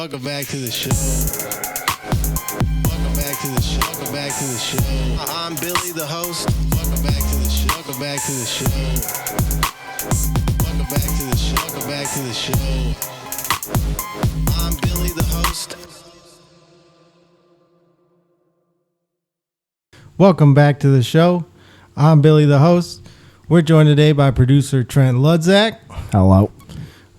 Welcome back to the show. Welcome back to the show. Welcome back to the show. I'm Billy, the host. Welcome back to the show. Welcome back to the show. Welcome back to the show. Welcome back to the show. I'm Billy, the host. Welcome back to the show. I'm Billy, the host. We're joined today by producer Trent Ludzack. Hello.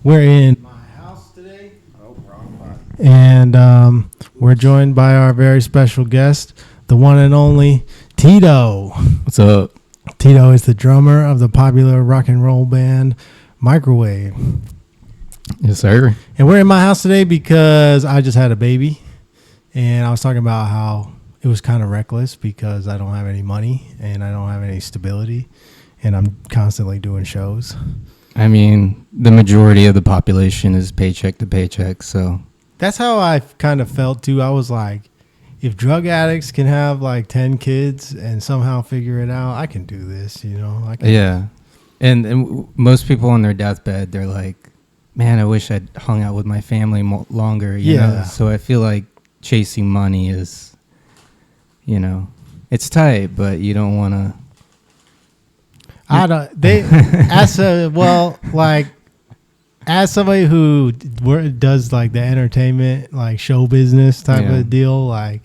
We're in my house today. Oh, wrong button. And we're joined by our very special guest, the one and only Tito. What's up? Tito is the drummer of the popular rock and roll band Microwave. Yes, sir. And we're in my house today because I just had a baby. And I was talking about how it was kind of reckless because I don't have any money and I don't have any stability. And I'm constantly doing shows. I mean, the majority of the population is paycheck to paycheck, so. That's how I kind of felt, too. I was like, if drug addicts can have like 10 kids and somehow figure it out, I can do this, you know? I can. Yeah. And most people on their deathbed, they're like, man, I wish I'd hung out with my family longer, you know? So I feel like chasing money is, you know, it's tight, but you don't want to. I don't. They as somebody who does like the entertainment, like show business type of deal, like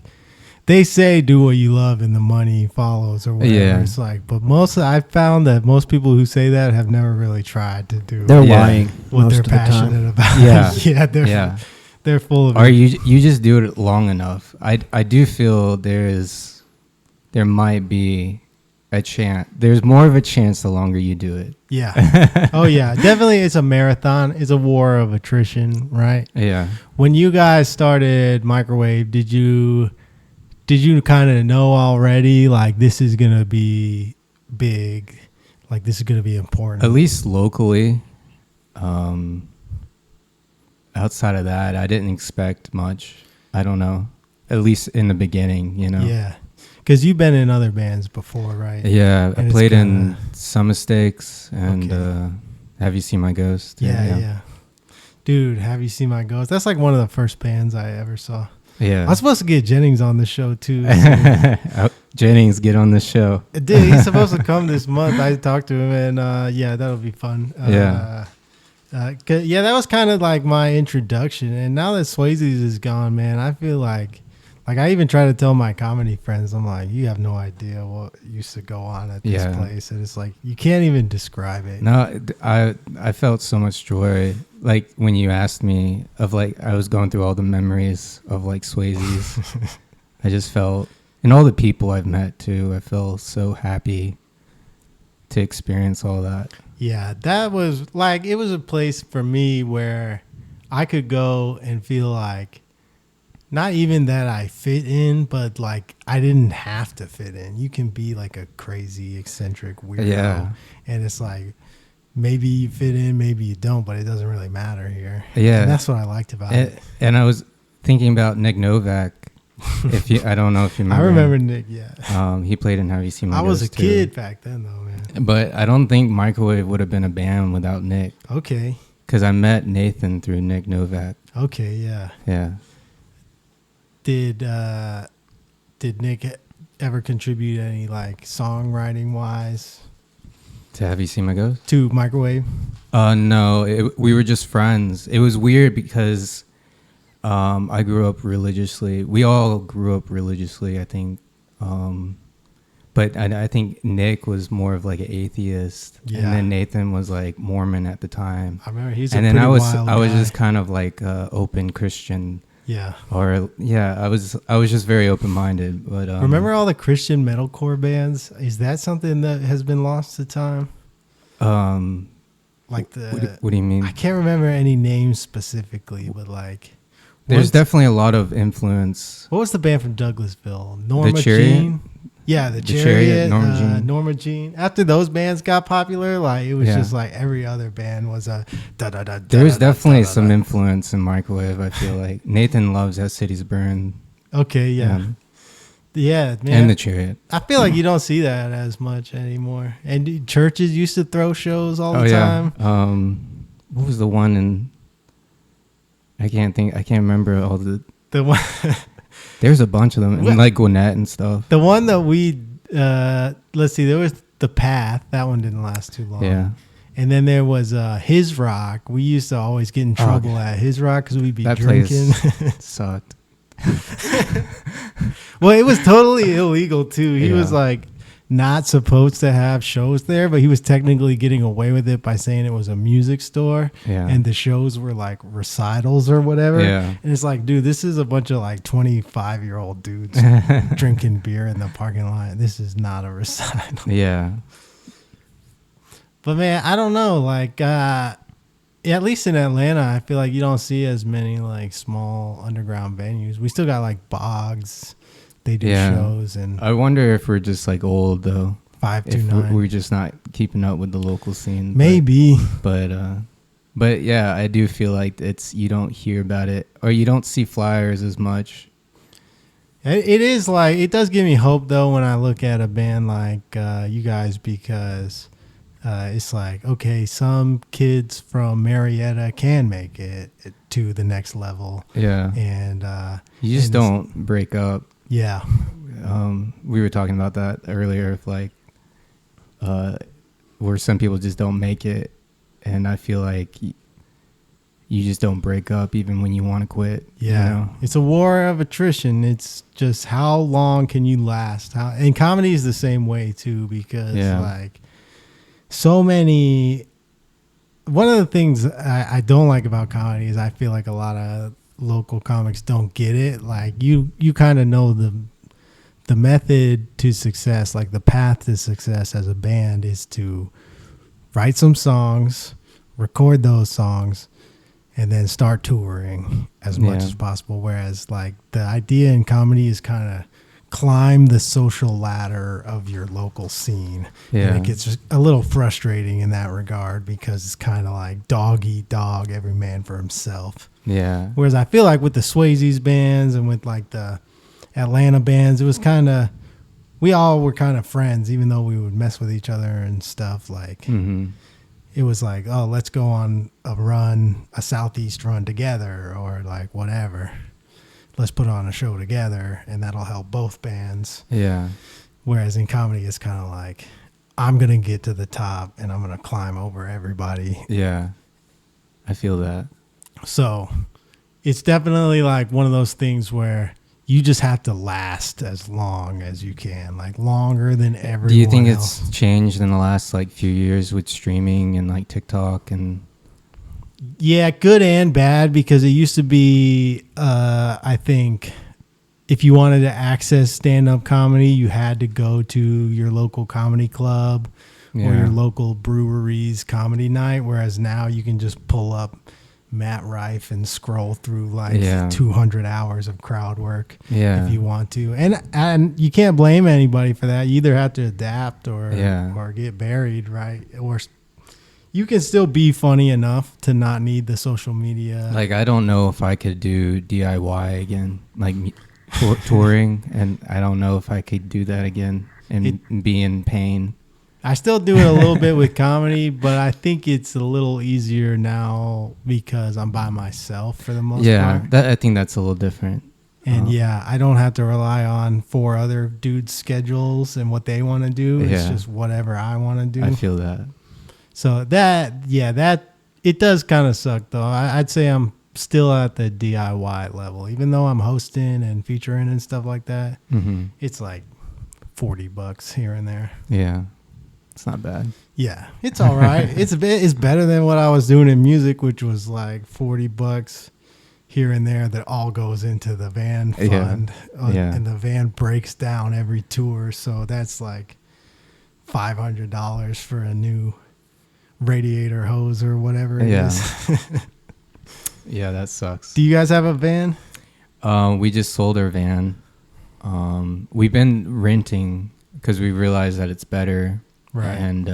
they say do what you love and the money follows or whatever. Yeah. It's like, but I found that most people who say that have never really tried to do. They're lying what they're passionate about. Yeah, they're full of. Or you just do it long enough. I do feel there might be a chance. There's more of a chance the longer you do it. Yeah. Oh yeah, definitely. It's a marathon. It's a war of attrition, right? Yeah. When you guys started Microwave, did you kind of know already like this is gonna be big, like this is gonna be important? At least locally. Outside of that, I didn't expect much. I don't know. At least in the beginning, you know. Yeah. Because you've been in other bands before, right? Yeah, I played in Some Mistakes and Have You Seen My Ghost? Yeah. Dude, Have You Seen My Ghost? That's like one of the first bands I ever saw. Yeah. I was supposed to get Jennings on the show, too. So. Jennings, get on the show. Dude, he's supposed to come this month. I talked to him, and that'll be fun. That was kind of like my introduction. And now that Swayze is gone, man, I feel like I even try to tell my comedy friends, I'm like, you have no idea what used to go on at this place. And it's like, you can't even describe it. No, I felt so much joy. Like when you asked me of like, I was going through all the memories of like Swayze's. I just felt, and all the people I've met too, I felt so happy to experience all that. Yeah, that was like, it was a place for me where I could go and feel like, not even that I fit in, but like I didn't have to fit in. You can be like a crazy, eccentric weirdo. Yeah. And it's like, maybe you fit in, maybe you don't, but it doesn't really matter here. Yeah. And that's what I liked about it. And I was thinking about Nick Novak. I don't know if you remember. I remember Nick, yeah. He played in Have You Seen My Ghost? I was a kid back then, though, man. But I don't think Microwave would have been a band without Nick. Okay. Because I met Nathan through Nick Novak. Okay, yeah. Yeah. Did Nick ever contribute any like songwriting wise to Have You Seen My Ghost? To Microwave? No, we were just friends. It was weird because I grew up religiously. We all grew up religiously, I think. But I think Nick was more of like an atheist, and then Nathan was like Mormon at the time. I remember he's. And then I was just kind of like open Christian. Yeah. Or I was just very open-minded. But remember all the Christian metalcore bands? Is that something that has been lost to time? Like the. What do you mean? I can't remember any names specifically, but like. There's definitely a lot of influence. What was the band from Douglasville? Norma the Chariot? Jean? Yeah, the Chariot, Norma Jean. After those bands got popular, like it was just like every other band was a da-da-da. There was definitely some influence in Microwave, I feel like. Nathan loves As Cities Burn. Okay, yeah. Yeah, man. And the Chariot. I feel like you don't see that as much anymore. And churches used to throw shows all the time. What was the one in I can't remember all The one, there's a bunch of them, and like Gwinnett and stuff. the one that we let's see, there was The Path. That one didn't last too long. Yeah. And then there was His Rock. We used to always get in trouble at His Rock because we'd be That drinking. place sucked. Well, it was totally illegal too. He Yeah. was like not supposed to have shows there, but he was technically getting away with it by saying it was a music store. Yeah. And the shows were like recitals or whatever. Yeah. And it's like, dude, this is a bunch of like 25-year-old dudes drinking beer in the parking lot. This is not a recital. Yeah. But man, I don't know. Like, at least in Atlanta, I feel like you don't see as many like small underground venues. We still got like Boggs. They do shows, and I wonder if we're just like old though. 529. If we're just not keeping up with the local scene. Maybe. But yeah, I do feel like you don't hear about it, or you don't see flyers as much. It is like, it does give me hope though when I look at a band like you guys, because it's like, okay, some kids from Marietta can make it to the next level. Yeah. And You just don't break up. Yeah. We were talking about that earlier, of like where some people just don't make it, and I feel like you just don't break up even when you want to quit. Yeah. You know? It's a war of attrition. It's just how long can you last? And comedy is the same way too, because like so many. One of the things I don't like about comedy is I feel like a lot of local comics don't get it. Like you kind of know the method to success, like the path to success as a band, is to write some songs, record those songs, and then start touring as much as possible. Whereas like the idea in comedy is kind of climb the social ladder of your local scene. Yeah. And it gets just a little frustrating in that regard, because it's kind of like dog eat dog, every man for himself. Yeah. Whereas I feel like with the Swayze's bands and with like the Atlanta bands, it was kind of, we all were kind of friends, even though we would mess with each other and stuff. Like it was like, oh, let's go on a Southeast run together, or like whatever. Let's put on a show together, and that'll help both bands. Yeah. Whereas in comedy, it's kind of like, I'm going to get to the top and I'm going to climb over everybody. Yeah. I feel that. So it's definitely like one of those things where you just have to last as long as you can, like longer than everyone else. Do you think it's changed in the last like few years with streaming and like TikTok and? Yeah, good and bad, because it used to be, I think, if you wanted to access stand-up comedy, you had to go to your local comedy club or your local brewery's comedy night, whereas now you can just pull up Matt Rife and scroll through like 200 hours of crowd work if you want to. And you can't blame anybody for that. You either have to adapt or get buried, right? Or you can still be funny enough to not need the social media. Like, I don't know if I could do DIY again, like touring, and I don't know if I could do that again and be in pain. I still do it a little bit with comedy, but I think it's a little easier now because I'm by myself for the most part. Yeah, I think that's a little different. And I don't have to rely on 4 other dudes' schedules and what they want to do. It's just whatever I want to do. I feel that. So that it does kind of suck though. I'd say I'm still at the DIY level, even though I'm hosting and featuring and stuff like that. Mm-hmm. It's like $40 here and there. Yeah. It's not bad. Yeah, it's all right. It's better than what I was doing in music, which was like $40 here and there that all goes into the van fund. And the van breaks down every tour, so that's like $500 for a new radiator hose or whatever it is. Yeah, that sucks. Do you guys have a van? We just sold our van. We've been renting because we realized that it's better. Right. And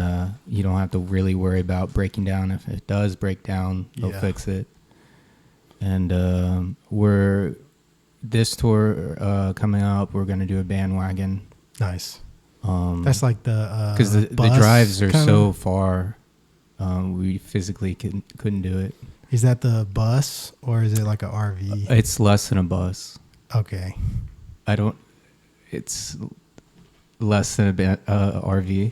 you don't have to really worry about breaking down. If it does break down, they'll fix it. And this tour coming up, we're going to do a bandwagon. Nice. That's like because the drives are so far. We physically couldn't do it. Is that the bus or is it like a RV? It's less than a bus. Okay. It's less than a RV.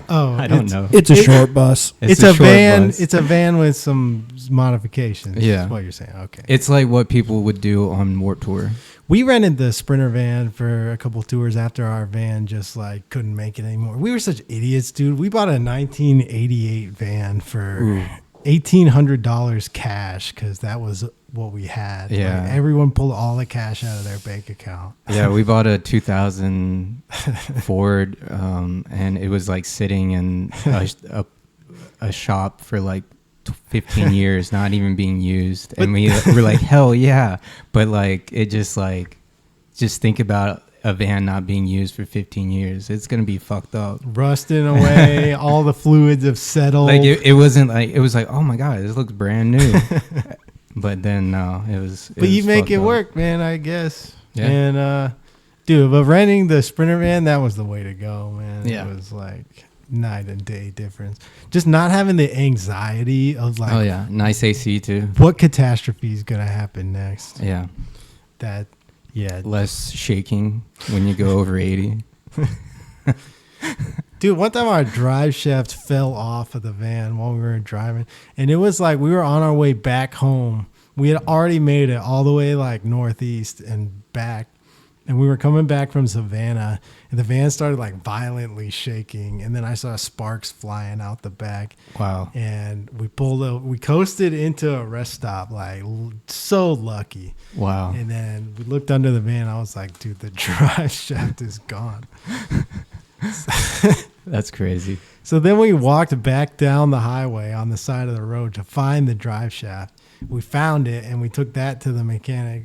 Oh, I don't know. It's a short bus. It's a short van. bus. It's a van with some modifications. Yeah. Is what you're saying. Okay. It's like what people would do on Warped Tour. We rented the Sprinter van for a couple tours after our van just like couldn't make it anymore. We were such idiots, dude. We bought a 1988 van for $1,800 cash because that was what we had. Yeah. Like, everyone pulled all the cash out of their bank account. Yeah, we bought a 2000 Ford, and it was like sitting in a shop for like 15 years, not even being used. And we were like, hell yeah. But like, it just think about a van not being used for 15 years. It's going to be fucked up. Rusting away. All the fluids have settled. Like it wasn't like, it was like, oh my God, this looks brand new. But then no, it was. But you make it up. work, man, I guess. Yeah. And, dude, but renting the Sprinter van, that was the way to go, man. Yeah. It was like night and day difference. Just not having the anxiety of like, Oh yeah, nice AC too. what catastrophe is going to happen next. Yeah, That, yeah. less shaking when you go over 80. Dude, one time our drive shaft fell off of the van while we were driving. And it was like we were on our way back home. We had already made it all the way like northeast and back. And we were coming back from Savannah. And the van started like violently shaking. And then I saw sparks flying out the back. Wow. And we coasted into a rest stop, like so lucky. Wow. And then we looked under the van. I was like, dude, the drive shaft is gone. That's crazy. So then we walked back down the highway on the side of the road to find the drive shaft. We found it and we took that to the mechanic.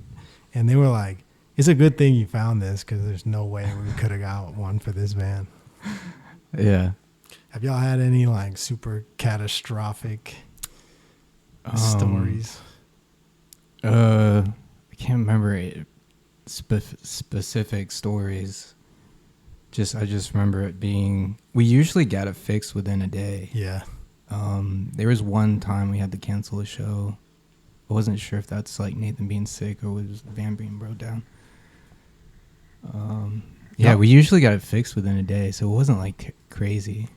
And they were like, it's a good thing you found this because there's no way we could have got one for this van. Yeah. Have y'all had any like super catastrophic stories? I can't remember specific stories. I just remember it being. We usually got it fixed within a day. Yeah. There was one time we had to cancel a show. I wasn't sure if that's like Nathan being sick or was the van being broke down. Yeah, we usually got it fixed within a day, so it wasn't like crazy.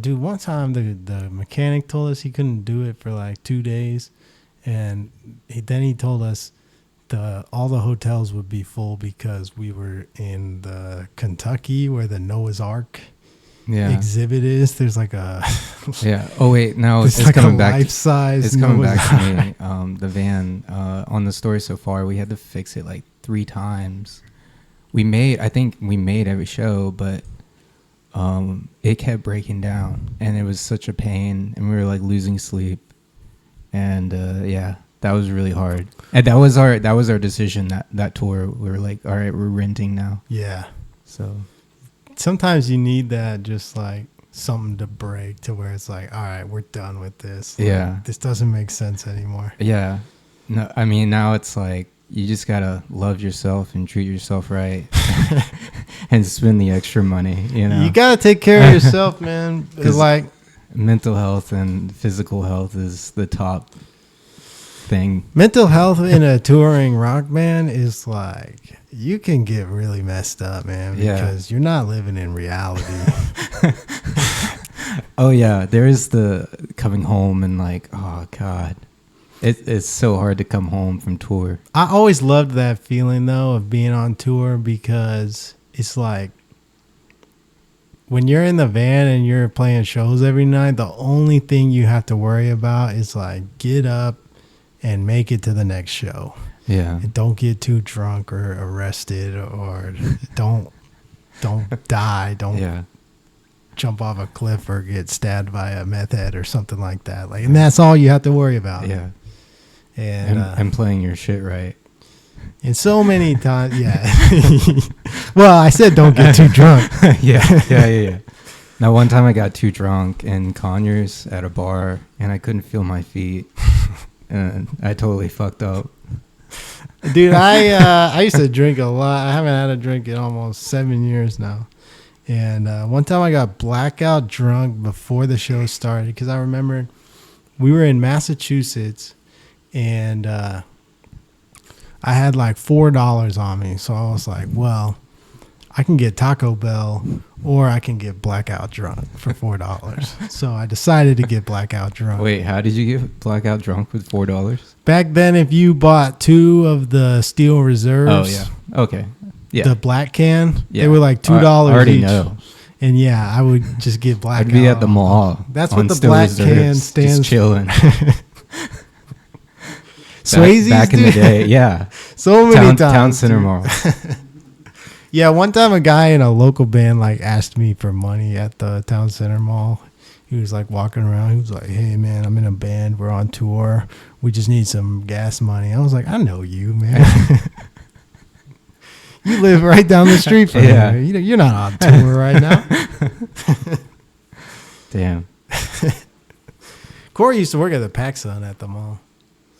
Dude, one time the mechanic told us he couldn't do it for like 2 days, and then he told us all the hotels would be full because we were in the Kentucky where the Noah's Ark exhibit is. There's like a yeah. Oh wait, no, it's like coming a back. Life-size It's coming Noah's back to Ark. me. The van on the story so far, we had to fix it like 3 times. I think we made every show, but it kept breaking down, and it was such a pain, and we were like losing sleep, and yeah, that was really hard. And that was our decision that tour. We were like, all right, we're renting now. Yeah. So sometimes you need that, just like something to break to where it's like, all right, we're done with this. Like, yeah, this doesn't make sense anymore. Yeah. No, I mean, now it's like you just gotta love yourself and treat yourself right, and spend the extra money. You know, you gotta take care of yourself, man. It's like mental health and physical health is the top thing. Mental health in a touring rock band is like, you can get really messed up, man, because you're not living in reality. Oh yeah, there is the coming home and like, oh God, it's so hard to come home from tour. I always loved that feeling though of being on tour, because it's like when you're in the van and you're playing shows every night, the only thing you have to worry about is like get up and make it to the next show. Yeah. And don't get too drunk or arrested, or don't die. Don't jump off a cliff or get stabbed by a meth head or something like that. Like, and that's all you have to worry about. Yeah. And playing your shit right. And so many times, yeah. Well, I said don't get too drunk. Yeah. Now, one time I got too drunk in Conyers at a bar, and I couldn't feel my feet, and I totally fucked up. Dude, I used to drink a lot. I haven't had a drink in almost 7 years now. And one time I got blackout drunk before the show started, because I remembered we were in Massachusetts, and I had like $4 on me. So I was like, well, I can get Taco Bell or I can get blackout drunk for $4. So I decided to get blackout drunk. Wait, how did you get blackout drunk with $4? Back then, if you bought 2 of the Steel Reserves, Oh yeah. Okay. Yeah. the black can, Yeah. they were like $2 I already each. know. And yeah, I would just get blackout. I'd be at the mall. That's on what the Still black Reserves, can stands just chilling. Swayze's, back in the dude. day, yeah. So many times. Town Center dude. Mall. Yeah, one time a guy in a local band like asked me for money at the Town Center Mall. He was like walking around. He was like, "Hey man, I'm in a band. We're on tour. We just need some gas money." I was like, "I know you, man. You live right down the street from Yeah. here. You're not on tour right now." Damn. Corey used to work at the PacSun at the mall.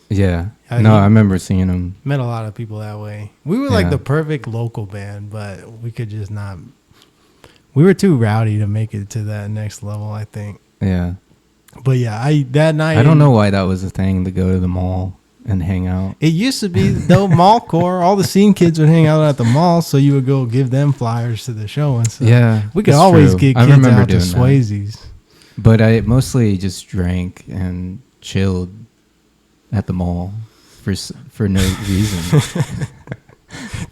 Yeah. I No, think- I remember seeing him. Met a lot of people that way. We were like Yeah. the perfect local band, but we could just not. We were too rowdy to make it to that next level, I think. Yeah. But yeah, that night. I don't know why that was a thing to go to the mall and hang out. It used to be though mall core. All the scene kids would hang out at the mall, so you would go give them flyers to the show and stuff. Yeah. we could that's always true. get I kids remember out to doing that. Swayze's. But I mostly just drank and chilled at the mall for no reason.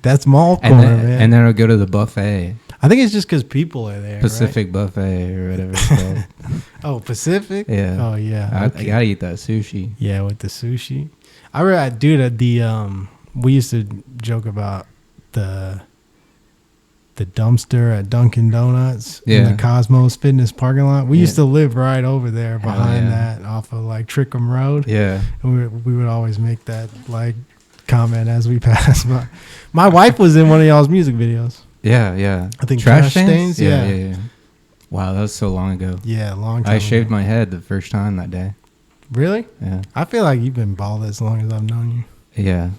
That's mall core, and man. then I'll go to the buffet, I think it's just because people are there. Pacific Buffet or whatever it's called. Right? Oh, Pacific. Yeah. Oh yeah. I Okay. gotta eat that sushi. Yeah, with the sushi. I remember, dude, we used to joke about the dumpster at Dunkin' Donuts in Yeah. the Cosmos Fitness parking lot. We used Yeah. to live right over there Hell behind yeah. that off of like Trickham Road. Yeah. And we would always make that like comment as we passed by. My wife was in one of y'all's music videos. Yeah. Yeah. I think Trash Stains? Yeah. Yeah. Yeah. Yeah. Wow, that was so long ago. Yeah, a long time I ago. shaved my head the first time that day. Really? Yeah. I feel like you've been bald as long as I've known you. Yeah.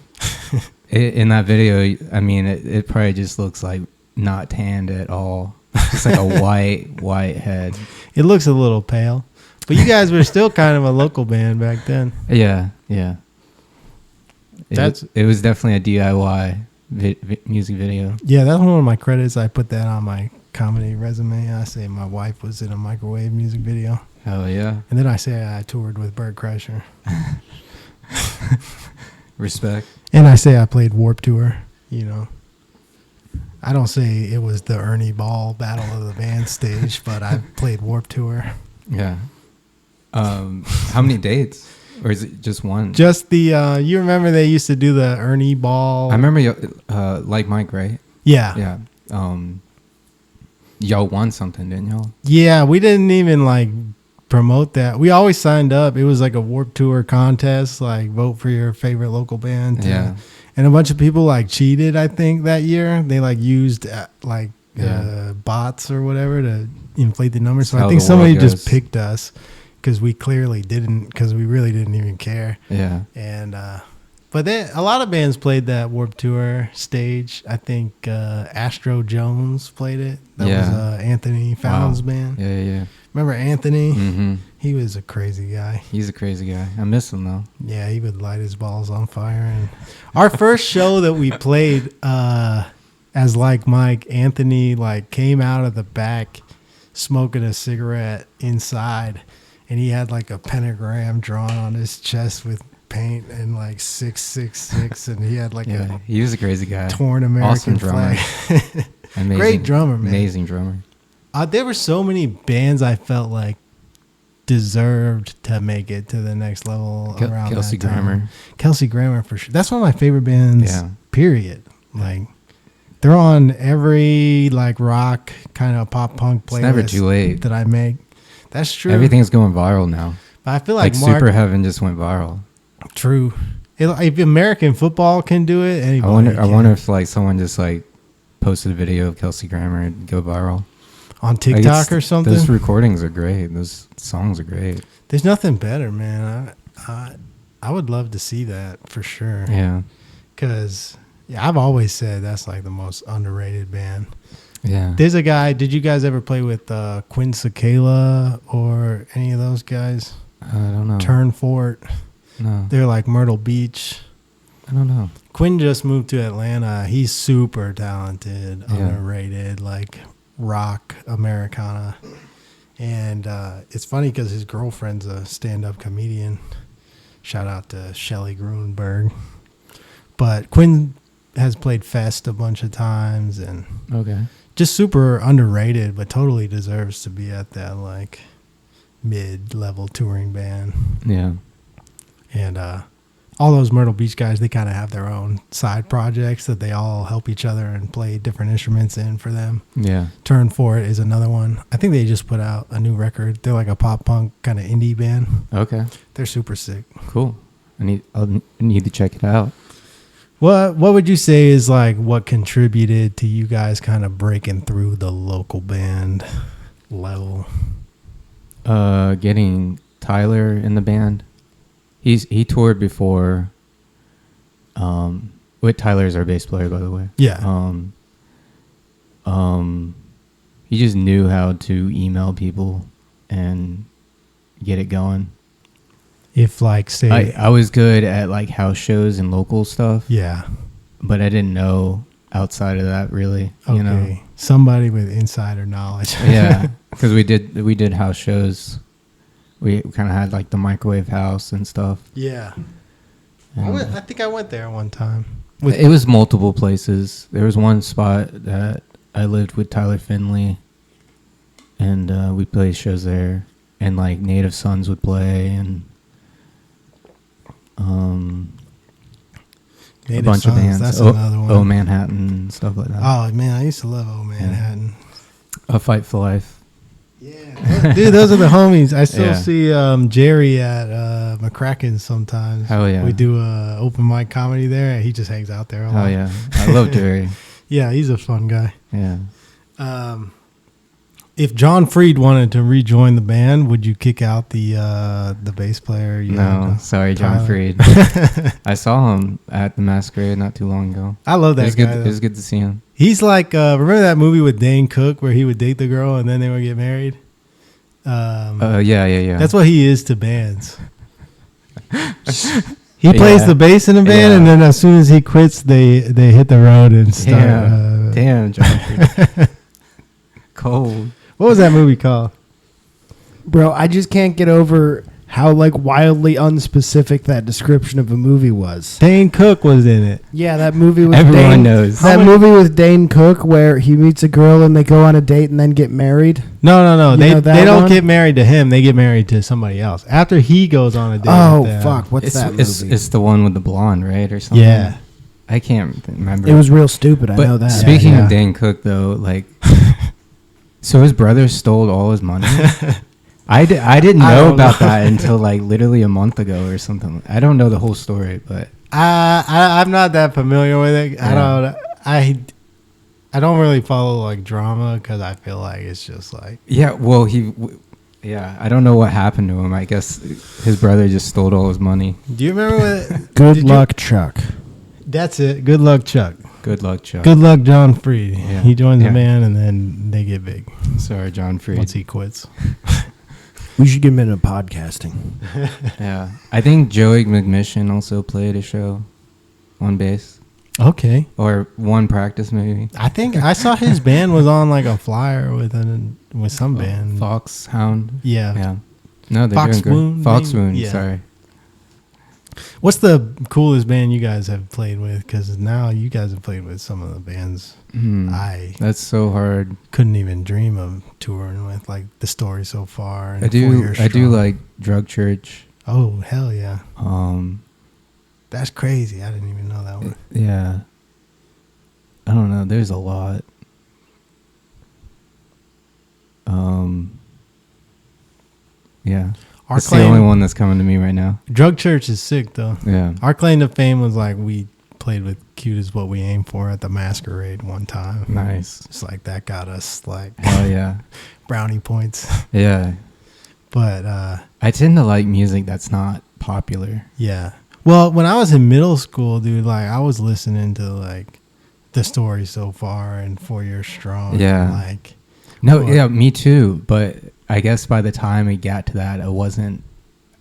In that video, I mean, it probably just looks like not tanned at all. Just like a white head. It looks a little pale. But you guys were still kind of a local band back then. Yeah, yeah. It was definitely a DIY music video. Yeah, that's one of my credits. I put that on my comedy resume. I say my wife was in a microwave music video. Hell yeah. And then I say I toured with Bert Kreischer. Respect. And I say I played Warped Tour, you know. I don't say it was the Ernie Ball Battle of the Band stage, but I played Warped Tour. Yeah. How many dates? Or is it just one? Just the, you remember they used to do the Ernie Ball? I remember Like Mike, right? Yeah. Yeah. Y'all won something, didn't y'all? Yeah, we didn't even like promote that. We always signed up. It was like a Warped Tour contest, like vote for your favorite local band. Yeah. And a bunch of people like cheated, I think, that year. They like used bots or whatever to inflate the numbers. So That's I how think the somebody world just goes. picked us because we clearly didn't, because we really didn't even care. Yeah. And but then a lot of bands played that Warped Tour stage. I think Astro Jones played it. That Yeah. was Anthony Fallon's Wow. band. Yeah, yeah. Remember Anthony? Mm-hmm. He was a crazy guy. He's a crazy guy. I miss him though. Yeah, he would light his balls on fire. And our first show that we played as Like Mike, Anthony like came out of the back smoking a cigarette inside, and he had like a pentagram drawn on his chest with paint and like 666, and he had like Yeah, he was a crazy guy. a torn American Awesome drummer. flag. Amazing, Great drummer, man. Amazing drummer. There were so many bands I felt like deserved to make it to the next level around Kelsey that time. Grammer. Kelsey Grammer for sure. That's one of my favorite bands. Yeah. Period. Like they're on every like rock kind of pop punk playlist. It's never too late. that I make. That's true. Everything's going viral now. But I feel like, Like Mark. Super Heaven just went viral. True. If American football can do it, anybody. I wonder if like someone just like posted a video of Kelsey Grammer and go viral. on Like, TikTok or something. Those recordings are great. Those songs are great. There's nothing better, man. I would love to see that for sure. Yeah. Because I've always said that's like the most underrated band. Yeah. There's a guy. Did you guys ever play with Quinn Sakala or any of those guys? I don't know. Turn Fort. No, They're like Myrtle Beach. I don't know. Quinn just moved to Atlanta. He's super talented, Yeah. underrated, like rock Americana. And it's funny because his girlfriend's a stand-up comedian. Shout out to Shelley Grunberg. But Quinn has played Fest a bunch of times and Okay. just super underrated, but totally deserves to be at that like mid-level touring band. Yeah. And all those Myrtle Beach guys, they kind of have their own side projects that they all help each other and play different instruments in for them. Yeah. Turn For It is another one. I think they just put out a new record. They're like a pop punk kind of indie band. Okay. They're super sick. Cool. I'll need to check it out. What would you say is like what contributed to you guys kind of breaking through the local band level? Getting Tyler in the band. He toured before. Tyler's our bass player, by the way. Yeah. He just knew how to email people and get it going. If like say I was good at like house shows and local stuff. yeah. But I didn't know outside of that really. Okay. You know. Somebody with insider knowledge. Yeah, because we did house shows. We kind of had like the microwave house and stuff. Yeah. And I think I went there one time. it was multiple places. There was one spot that I lived with Tyler Finley, and we played shows there. And like Native Sons would play, and Native a bunch Sons, of bands. That's another one. Oh Manhattan, stuff like that. Oh man, I used to love Old Manhattan. A Fight for Life. Yeah, dude, those are the homies. I still Yeah. see Jerry at McCracken sometimes. Hell yeah. We do open mic comedy there, and he just hangs out there a lot. Oh yeah, I love Jerry. Yeah, he's a fun guy. Yeah. If John Freed wanted to rejoin the band, would you kick out the bass player? No, sorry, John Tyler? Freed. I saw him at the Masquerade not too long ago. I love It that was guy. good. It was good to see him. He's like, remember that movie with Dane Cook where he would date the girl and then they would get married? Yeah. That's what he is to bands. He plays Yeah. the bass in a band, Yeah. and then as soon as he quits, they hit the road and start. Damn, John Freed. Cold. What was that movie called? Bro, I just can't get over how like wildly unspecific that description of a movie was. Dane Cook was in it. Yeah, that movie with Everyone Dane, knows. That movie with Dane Cook where he meets a girl and they go on a date and then get married. No. You They know that don't one? get married to him. They get married to somebody else after he goes on a date. Oh with them. fuck, what's that movie? It's the one with the blonde, right, or something? Yeah. I can't remember. It was real stupid. I But know that. speaking Yeah. of Dane Cook, though, like, so his brother stole all his money. I didn't I know don't about know. that until like literally a month ago or something. I don't know the whole story, but I'm not that familiar with it. Yeah. I don't really follow like drama because I feel like it's just like yeah. Well, I don't know what happened to him. I guess his brother just stole all his money. Do you remember what? Good did you- luck, Chuck. That's it. Good luck, Chuck. Good luck, Chuck. Good luck, John Freed. Yeah. He joins Yeah. the band and then they get big Sorry, John Freed. once he quits. We should get him into podcasting. Yeah, I think Joey McMission also played a show on bass, Okay. or one practice maybe. I think I saw his band was on like a flyer with some band. Foxhound. Yeah. Yeah. No, they're Fox doing good. Wound, Foxwound. maybe? Yeah. Sorry. What's the coolest band you guys have played with? Because now you guys have played with some of the bands I That's so hard. couldn't even dream of touring with, like The Story So Far. And I 4 do. Years I do Strong. like Drug Church. Oh hell yeah, Um. that's crazy. I didn't even know that one. Yeah. I don't know. There's a lot. Yeah. Our That's the only one that's coming to me right now. Drug Church is sick though. Yeah. Our claim to fame was like we played with Cute Is What We Aim For at the Masquerade one time. Nice. It's like that got us like Hell yeah. brownie points. Yeah. But I tend to like music that's not popular. yeah. Well, when I was in middle school, dude, like I was listening to like The Story So Far and 4 Years Strong. Yeah. Like No, Well, yeah, me too. But I guess by the time it got to that, it wasn't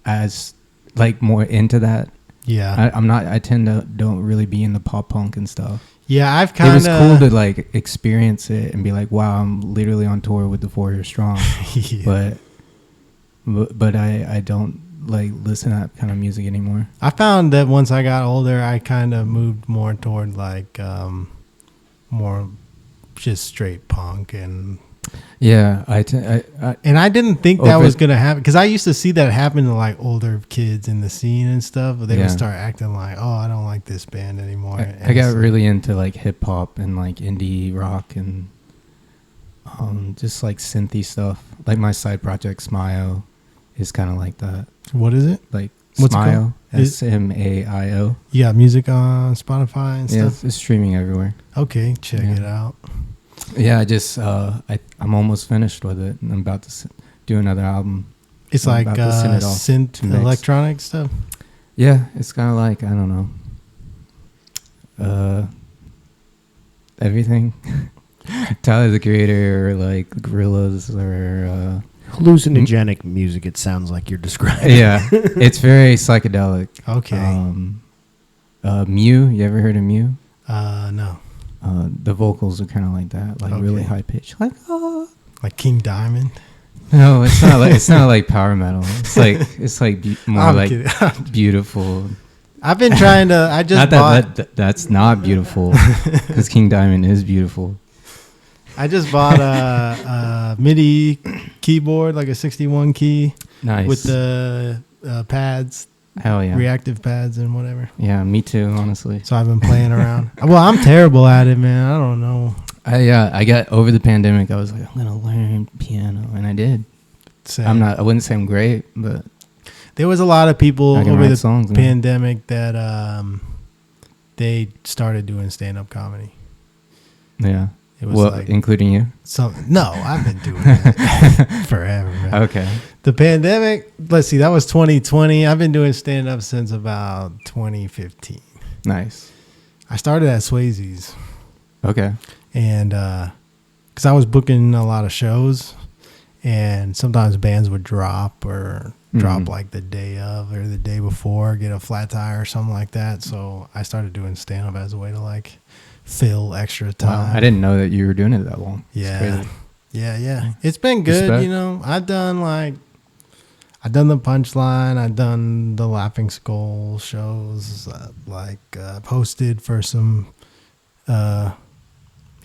as like more into that. Yeah. I'm not. I tend to don't really be into pop punk and stuff. Yeah, I've It kind was cool of. to like experience it and be like, wow, I'm literally on tour with the 4 Year Strong. Yeah. But I don't like listen to that kind of music anymore. I found that once I got older, I kind of moved more toward like more just straight punk Yeah, I and I didn't think that Over- was gonna happen because I used to see that happen to like older kids in the scene and stuff. But they Yeah. would start acting like, "Oh, I don't like this band anymore." I got really into like hip hop and like indie rock and just like synthy stuff. Like my side project Smaio is kind of like that. What is it? Like What's it Smaio, called? Smaio. You got music on Spotify and Yeah, stuff. it's streaming everywhere. Okay, check Yeah. it out. Yeah, I just I'm almost finished with it. And I'm about to do another album. It's I'm like about to send it off synth to mix. electronic stuff. Yeah, it's kind of like I don't know, everything. Tyler the Creator, or like Gorillaz, or Hallucinogenic music, it sounds like you're describing. yeah, it's very psychedelic. Okay. Mew, you ever heard of Mew? No. The vocals are kind of like that, like really Okay. high pitched, like Like King Diamond. no, it's not like it's not like power metal. It's like more I'm like kidding. beautiful. I've been trying to. I just Not bought. that's not beautiful, because King Diamond is beautiful. I just bought a MIDI keyboard, like a 61 key, Nice. with the pads, Hell yeah. reactive pads, and whatever. Yeah, me too, honestly. So I've been playing around. Well, I'm terrible at it, man. I don't know. I got over the pandemic. I was like, I'm gonna learn piano, and I did. Same. I wouldn't say I'm great, but There was a lot of people I can over write the songs, man. pandemic that they started doing stand-up comedy. yeah. It was Well, like including you. no, I've been doing that forever, man. Okay. The pandemic, let's see, that was 2020. I've been doing stand-up since about 2015. Nice. I started at Swayze's, Okay. and because I was booking a lot of shows, and sometimes bands would drop Mhm. like the day of or the day before, get a flat tire or something like that. So I started doing stand-up as a way to like fill extra time. Wow. I didn't know that you were doing it that long. It's Yeah. crazy. Yeah. It's been good, Respect. you know. I've done the Punchline, I've done the Laughing Skull shows, posted for some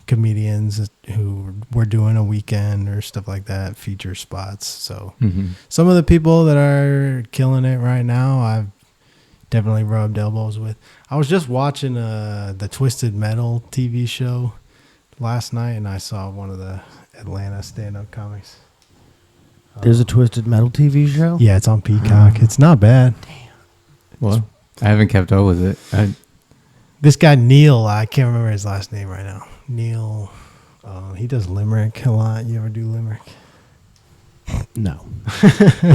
comedians who were doing a weekend or stuff like that, feature spots. So Mhm. some of the people that are killing it right now, I've definitely rubbed elbows with. I was just watching the Twisted Metal TV show last night, and I saw one of the Atlanta stand-up comics. There's a Twisted Metal TV show? Yeah, it's on Peacock. It's not bad. Well, I haven't kept up with it. This guy Neil, I can't remember his last name right now. Neil, he does Limerick a lot. You ever do Limerick? No.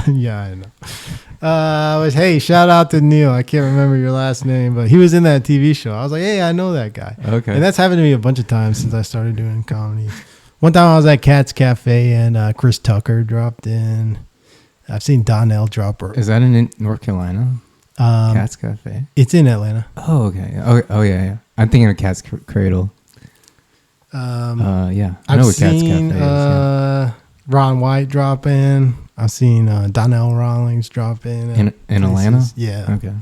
Yeah, I know. Hey, shout out to Neil. I can't remember your last name, but he was in that TV show. I was like, hey, I know that guy. Okay. And that's happened to me a bunch of times since I started doing comedy. One time I was at Cat's Cafe and Chris Tucker dropped in. I've seen Donnell drop. Is that in North Carolina? Cat's Cafe? It's in Atlanta. Oh, okay. Oh, yeah. I'm thinking of Cat's Cradle. Yeah. I know I've what Cat's seen Cafe is. Yeah. Ron White drop in. I've seen Donnell Rawlings drop in. In Atlanta? Yeah. Okay.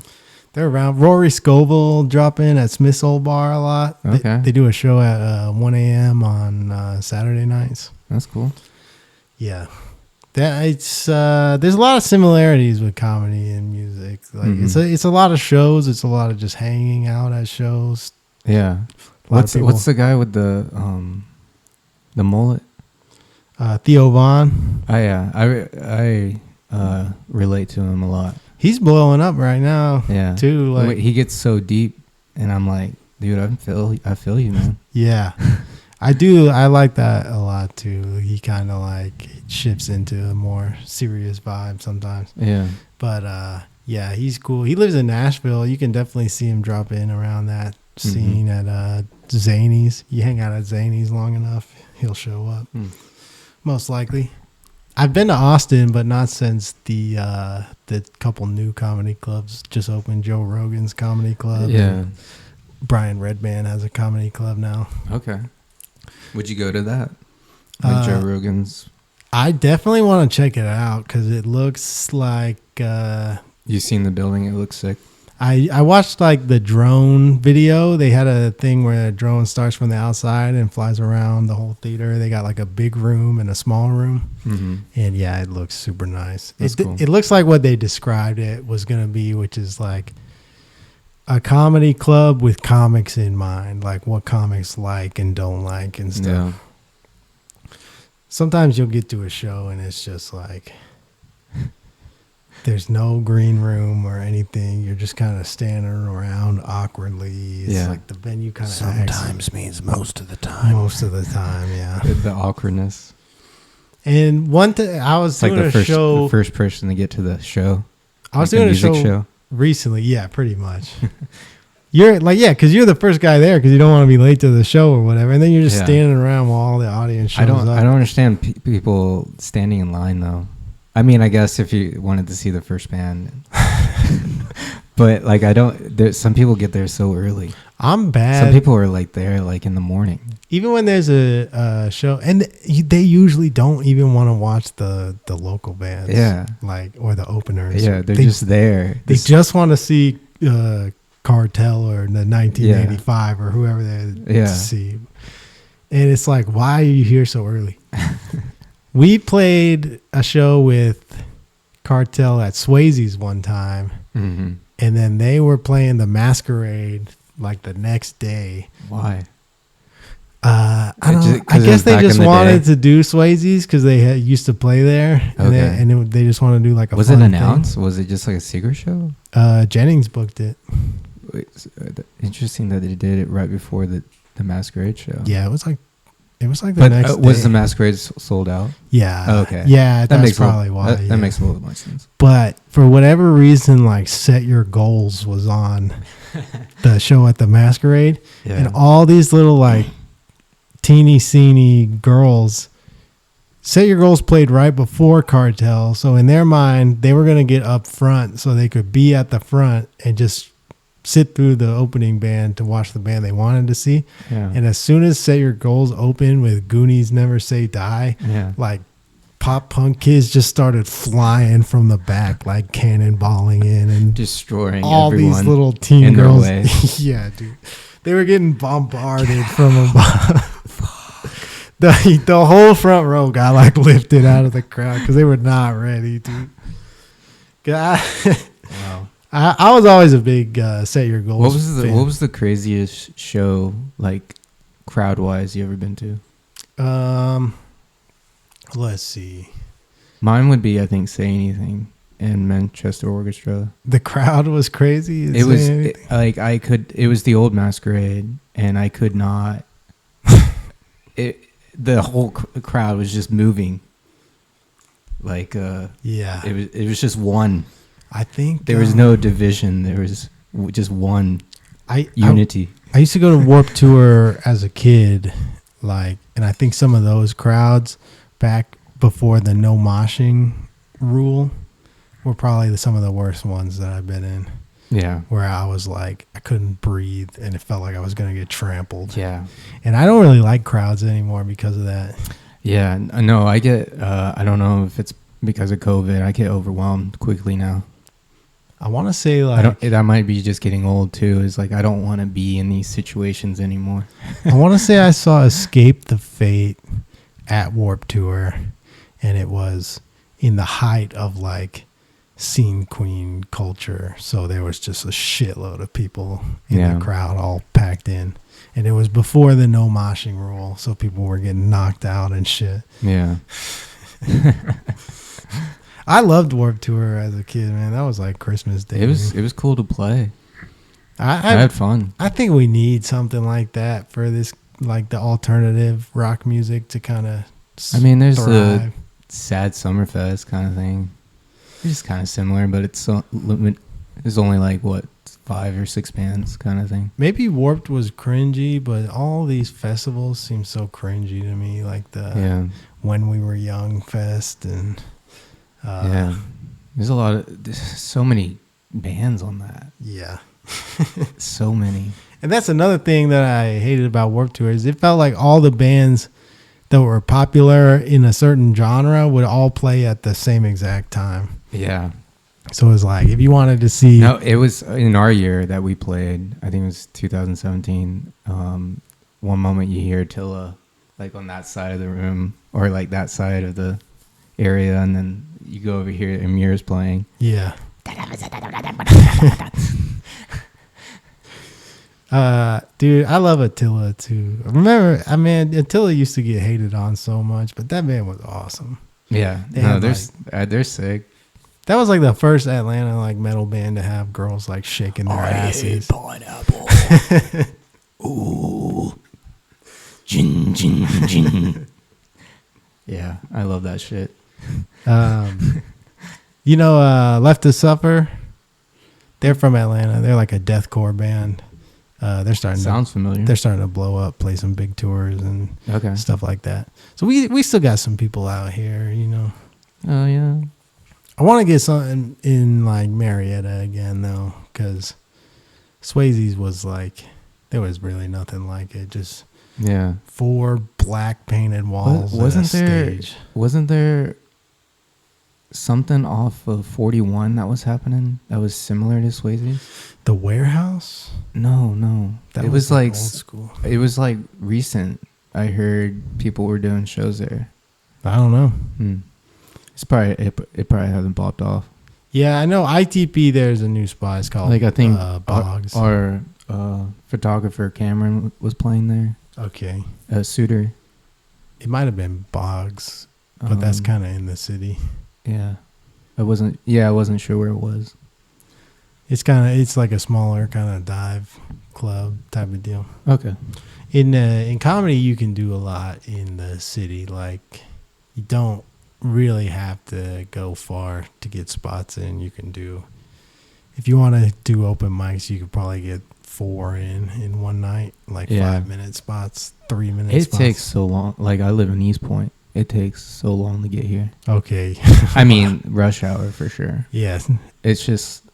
They're around. Rory Scovel drop in at Smith's Old Bar a lot. Okay. They do a show at 1 a.m. on Saturday nights. That's cool. Yeah. There's a lot of similarities with comedy and music. Like Mhm. it's a lot of shows. It's a lot of just hanging out at shows. Yeah. A lot of people. What's the guy with the mullet? Theo Vaughn. Oh yeah, I relate to him a lot. He's blowing up right now. Yeah, Too. Like he gets so deep, and I'm like, dude, I feel you, man. yeah. I do. I like that a lot too. He kind of like shifts into a more serious vibe sometimes. Yeah, But yeah, he's cool. He lives in Nashville. You can definitely see him drop in around that scene at Zany's. You hang out at Zany's long enough, he'll show up. Most likely. I've been to Austin, but not since the couple new comedy clubs just opened. Joe Rogan's comedy club. Yeah. Brian Redband has a comedy club now. Okay. Would you go to that? Like Joe Rogan's? I definitely want to check it out because it looks like. You seen the building? It looks sick. I watched like the drone video. They had a thing where a drone starts from the outside and flies around the whole theater. They got like a big room and a small room. Mm-hmm. And yeah, it looks super nice. That's cool. It looks like what they described it was going to be, which is like a comedy club with comics in mind, like what comics like and don't like and stuff. Yeah. Sometimes you'll get to a show and it's just like there's no green room or anything. You're just kind of standing around awkwardly. It's like the venue kind of sometimes means most of the time. Most of the time, yeah. The awkwardness. And one thing, I was It's doing like a show. the first person to get to the show. I was like doing a music show recently. Yeah, pretty much. You're like, yeah, because you're the first guy there because you don't want to be late to the show or whatever. And then you're just standing around while all the audience shows up. I don't understand people standing in line, though. I mean, I guess if you wanted to see the first band. But, like, some people get there so early. I'm bad. Some people are, like, there, like, in the morning. Even when there's a show, and they usually don't even want to watch the local bands. Yeah. Like, or the openers. Yeah, they're just there. They just want to see Cartel or the 1985 or whoever they're to see. And it's like, why are you here so early? We played a show with Cartel at Swayze's one time, and then they were playing the Masquerade like the next day. Why? I guess they just wanted to do Swayze's because they used to play there, and they just want to do like a. Was it announced? Was it just like a secret show? Jennings booked it. Interesting that they did it right before the Masquerade show. Yeah, it was like the next day. Was the Masquerade sold out? Yeah. Oh, okay. Yeah, that's probably why. That makes a little more sense. But for whatever reason, like Set Your Goals was on the show at the Masquerade, and all these little like teeny girls. Set Your Goals played right before Cartel, so in their mind, they were gonna get up front so they could be at the front and just sit through the opening band to watch the band they wanted to see. Yeah. And as soon as Set Your Goals opened with Goonies Never Say Die, like pop punk kids just started flying from the back, like cannonballing in and destroying all these little teen girls. Yeah, dude. They were getting bombarded from above. The whole front row got like lifted out of the crowd because they were not ready, dude. Wow. I was always a big Set Your Goals fan. What was the craziest show, like, crowd-wise, you ever been to? Let's see. Mine would be, I think, Say Anything in Manchester Orchestra. The crowd was crazy? It was, it was the old Masquerade, and I could not... the whole crowd was just moving. Like, it was just one... I think there was no division. There was just one unity. I used to go to Warped Tour as a kid, like, and I think some of those crowds back before the no moshing rule were probably some of the worst ones that I've been in. Yeah, where I was like, I couldn't breathe, and it felt like I was gonna get trampled. Yeah, and I don't really like crowds anymore because of that. Yeah, no, I get. I don't know if it's because of COVID. I get overwhelmed quickly now. I want to say like that might be just getting old too. Is like I don't want to be in these situations anymore. I want to say I saw Escape the Fate at Warped Tour, and it was in the height of like scene queen culture. So there was just a shitload of people in the crowd, all packed in, and it was before the no moshing rule, so people were getting knocked out and shit. Yeah. I loved Warped Tour as a kid, man. That was like Christmas Day. It was cool to play. I had fun. I think we need something like that for this, like the alternative rock music to kind of. I mean, there's the Sad Summerfest kind of thing. It's just kind of similar, but it's so It's only like what 5 or 6 bands kind of thing. Maybe Warped was cringy, but all these festivals seem so cringy to me. Like the When We Were Young Fest and there's so many bands on that. Yeah. So many. And that's another thing that I hated about Warped Tour is it felt like all the bands that were popular in a certain genre would all play at the same exact time. Yeah. So it was like, if you wanted to see... No, it was in our year that we played, I think it was 2017. One moment you hear Tilla like on that side of the room or like that side of the area, and then you go over here and Mir's playing. Yeah. Dude, I love Attila too. Remember, I mean, Attila used to get hated on so much, but that band was awesome. Yeah, they're sick. That was like the first Atlanta like metal band to have girls like shaking their asses. Pineapple. Ooh, gin, gin, gin. Yeah, I love that shit. You know, Left to Suffer. They're from Atlanta. They're like a deathcore band. Sounds familiar. They're starting to blow up, play some big tours and stuff like that. So we still got some people out here, you know. Oh yeah. I want to get something in like Marietta again though, because Swayze's was like there was really nothing like it. Just 4 black painted walls. Wasn't there? Stage. Wasn't there something off of 41 that was happening that was similar to Swayze's? The Warehouse? No. That it was like old school. It was like recent. I heard people were doing shows there. I don't know. It's probably it probably hasn't popped off. Yeah, I know ITP. There's a new spot. It's called like I think Boggs. Our photographer Cameron was playing there. Okay. Suitor. It might have been Boggs, but that's kind of in the city. Yeah, I wasn't sure where it was. It's like a smaller kind of dive club type of deal. Okay. In comedy, you can do a lot in the city. Like you don't really have to go far to get spots in. You can do, if you want to do open mics, you could probably get 4 in one night, like 5-minute spots, 3-minute spots. It takes so long. Like I live in East Point. It takes so long to get here. Okay. I mean, rush hour for sure. Yes. It's just,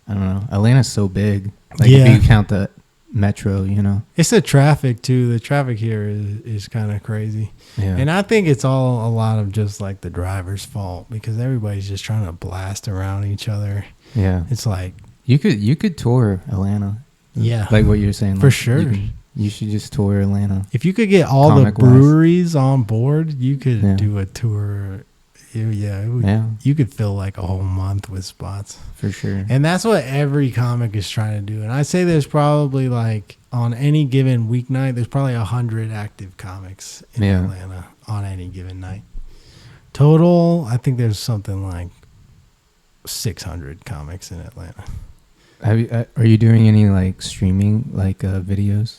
I don't know. Atlanta's so big. Like if you count the metro, you know. It's the traffic too. The traffic here is kind of crazy. Yeah. And I think it's all a lot of just like the driver's fault because everybody's just trying to blast around each other. Yeah. It's like you could tour Atlanta. Yeah. Like what you're saying. For like, sure. You should just tour Atlanta. If you could get all the breweries on board, you could do a tour. You could fill like a whole month with spots. For sure. And that's what every comic is trying to do. And I say there's probably like on any given weeknight, there's probably 100 active comics in Atlanta on any given night. Total, I think there's something like 600 comics in Atlanta. Are you doing any like streaming like videos?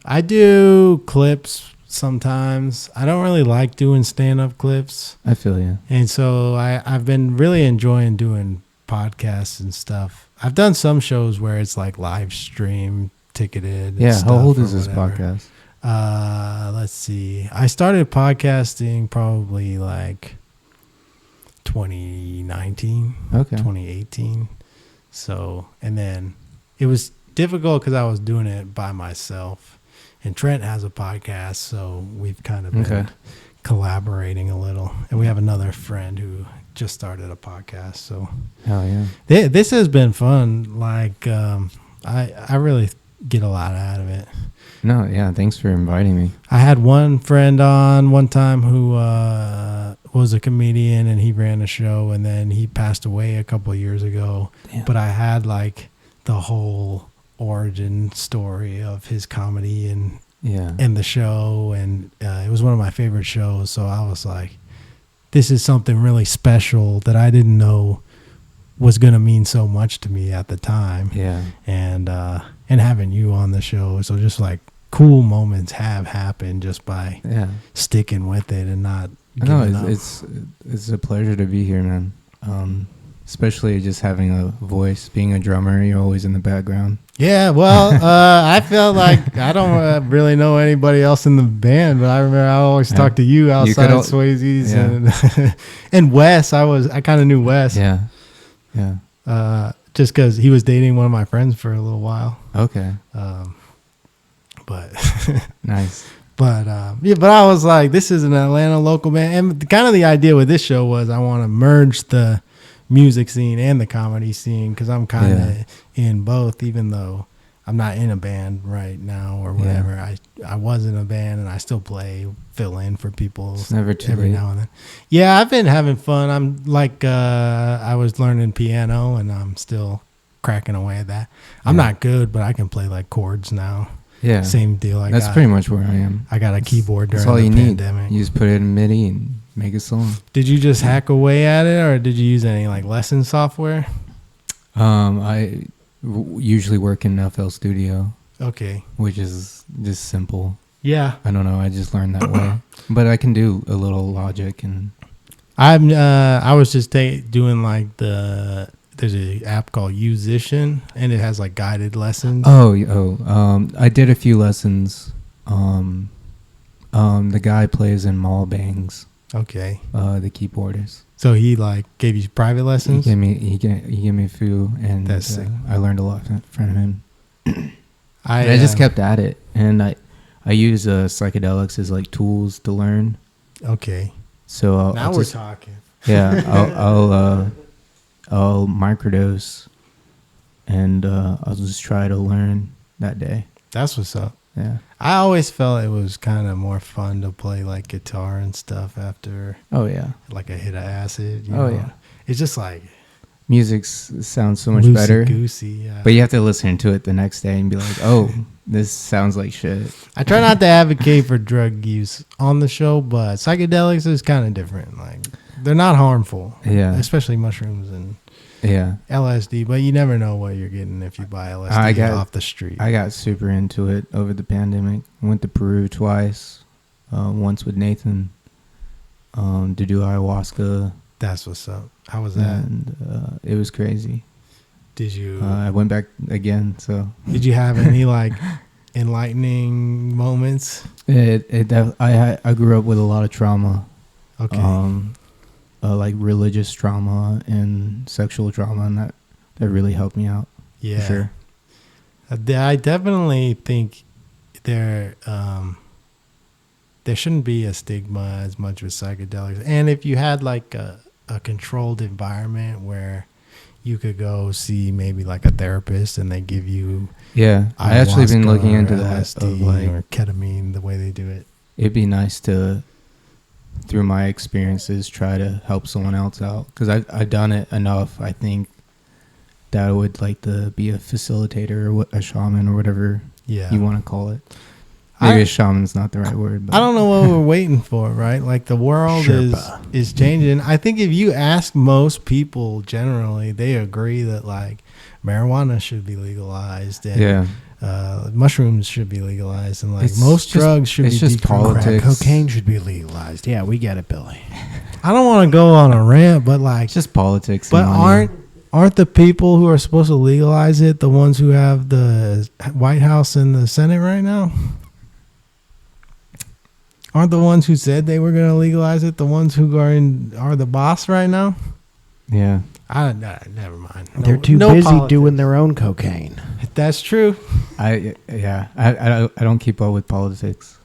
I do clips sometimes. I don't really like doing stand-up clips. I feel you. And so I've been really enjoying doing podcasts and stuff. I've done some shows where it's like live stream, ticketed. Yeah, how old is this podcast? Let's see. I started podcasting probably like 2019, 2018. So, and then it was difficult because I was doing it by myself. And Trent has a podcast, so we've kind of been collaborating a little. And we have another friend who just started a podcast. So, hell yeah, this has been fun. Like, I really get a lot out of it. No, yeah, thanks for inviting me. I had one friend on one time who was a comedian, and he ran a show, and then he passed away a couple of years ago. Damn. But I had like the whole origin story of his comedy and the show, and it was one of my favorite shows. So I was like, this is something really special that I didn't know was going to mean so much to me at the time. Yeah. And having you on the show, so just like cool moments have happened just by sticking with it and not giving up. It's a pleasure to be here, man. especially just having a voice. Being a drummer, you're always in the background. Yeah, well, I felt like I don't really know anybody else in the band, but I remember I always talked to you outside Swayze's and Wes. I kind of knew Wes. Yeah. Just because he was dating one of my friends for a little while. Okay. But nice. But but I was like, this is an Atlanta local band, and kind of the idea with this show was I want to merge the music scene and the comedy scene because I'm kind of in both, even though I'm not in a band right now or whatever. I was in a band and I still fill in for people. It's never too every late. now and then. Yeah, I've been having fun. I'm like I was learning piano and I'm still cracking away at that. I'm not good, but I can play like chords now. Yeah, same deal. That's pretty much where I am. I got a keyboard during That's all the you pandemic. need. You just put it in MIDI and make a song. Did you just hack away at it, or did you use any like lesson software? I usually work in FL Studio. Okay. Which is just simple. Yeah. I don't know. I just learned that way, but I can do a little Logic and. I was just doing like there's an app called Musician, and it has like guided lessons. I did a few lessons. The guy plays in Mall Bangs. Okay. The keyboardist. So he like gave you private lessons? He gave me a few, and that's sick. I learned a lot from him. I just kept at it, and I use psychedelics as like tools to learn. Okay. So now we're talking. Yeah, I'll microdose, and I'll just try to learn that day. That's what's up. Yeah. I always felt it was kind of more fun to play like guitar and stuff after. Oh yeah. Like a hit of acid. You know? Yeah. It's just like. Music sounds so much better. Goosey, yeah. But you have to listen to it the next day and be like, oh, this sounds like shit. I try not to advocate for drug use on the show, but psychedelics is kind of different. Like they're not harmful. Yeah. Especially mushrooms and LSD, but you never know what you're getting if you buy LSD off the street. I got super into it over the pandemic. I went to Peru twice, once with Nathan, to do ayahuasca. That's what's up. How was that? And it was crazy. Did you? I went back again. So did you have any like enlightening moments? I grew up with a lot of trauma. Okay. Like religious trauma and sexual trauma, and that really helped me out. Yeah, for sure. I definitely think there shouldn't be a stigma as much with psychedelics, and if you had like a controlled environment where you could go see maybe like a therapist and they give you I actually been looking into that LSD or ketamine, the way they do it. It'd be nice to, through my experiences, try to help someone else out, because I've done it enough. I think that I would like to be a facilitator or a shaman or whatever you want to call it. Maybe a shaman's not the right word. But. I don't know what we're waiting for, right? Like the world is changing. I think if you ask most people generally, they agree that like marijuana should be legalized and mushrooms should be legalized, and like most drugs should be just politics. Cocaine should be legalized. Yeah, we get it, Billy. I don't want to go on a rant, but like it's just politics. But aren't the people who are supposed to legalize it the ones who have the White House and the Senate right now? Aren't the ones who said they were going to legalize it the ones who are the boss right now? Yeah. Never mind. They're too busy doing their own cocaine. That's true. I don't keep up with politics.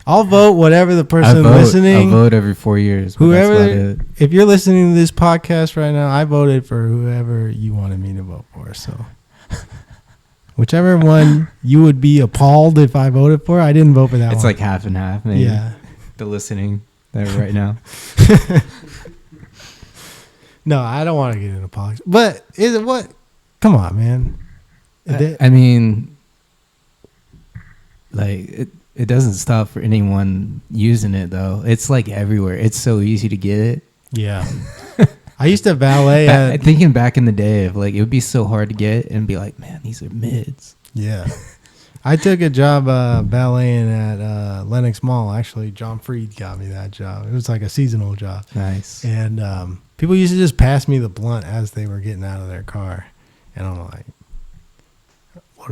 I'll vote whatever the person listening. I vote every 4 years. Whoever, if you're listening to this podcast right now, I voted for whoever you wanted me to vote for. So whichever one you would be appalled if I voted for, I didn't vote for that one. It's like half and half, maybe. Yeah. The listening there right now. No, I don't want to get into politics. But is it what? Come on, man. I mean, like, it doesn't stop for anyone using it, though. It's like everywhere. It's so easy to get it. Yeah. I used to valet thinking back in the day of like it would be so hard to get and be like, man, these are mids. Yeah. I took a job valeting at Lenox Mall. Actually, John Freed got me that job. It was like a seasonal job. Nice. And People used to just pass me the blunt as they were getting out of their car, and I'm like, what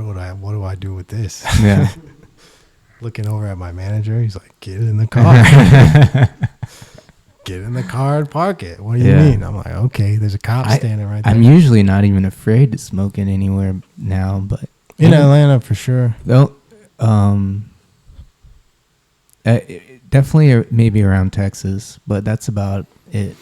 do I do with this? Yeah. Looking over at my manager, he's like, get in the car. Get in the car and park it. What do you mean? I'm like, okay, there's a cop standing right there. I'm usually not even afraid to smoke it anywhere now, but in Atlanta for sure. Well, definitely maybe around Texas, but that's about it.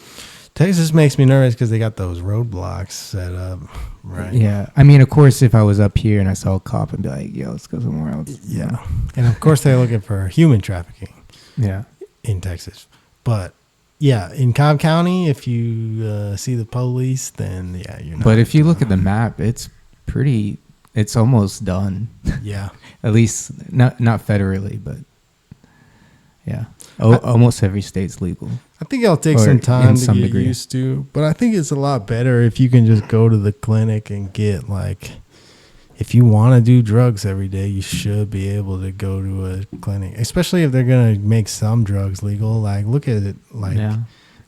Texas makes me nervous because they got those roadblocks set up, right? Yeah. I mean, of course, if I was up here and I saw a cop, I'd be like, yo, let's go somewhere else. Yeah. And of course, they're looking for human trafficking. Yeah. In Texas. But yeah, in Cobb County, if you see the police, then yeah, you're not. But if you look at the map, it's almost done. Yeah. At least not federally, but yeah. Almost every state's legal. I think it'll take Or some time in to some get degree. used to, but I think it's a lot better if you can just go to the clinic and get like, if you want to do drugs every day, you should be able to go to a clinic, especially if they're going to make some drugs legal. Like look at it, like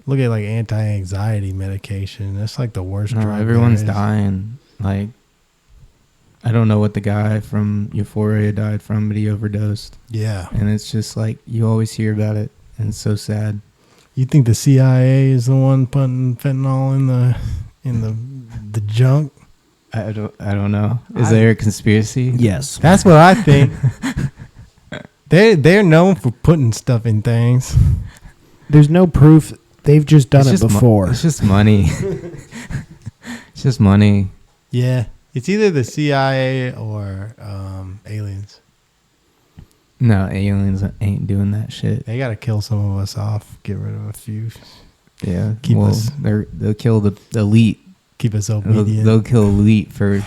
anti-anxiety medication. That's like the worst No, drug. everyone's there is. dying. Like, I don't know what the guy from Euphoria died from, but he overdosed. Yeah. And it's just like, you always hear about it, and it's so sad. You think the CIA is the one putting fentanyl in the junk? I don't know. Is there a conspiracy? Yes. That's what I think. They're known for putting stuff in things. There's no proof. They've just done It's it just before. it's just money. It's just money. Yeah, it's either the CIA or aliens. No, aliens ain't doing that shit. They gotta kill some of us off, get rid of a few, Yeah. Keep us- They'll kill the elite. keep us They'll obedient. kill elite first.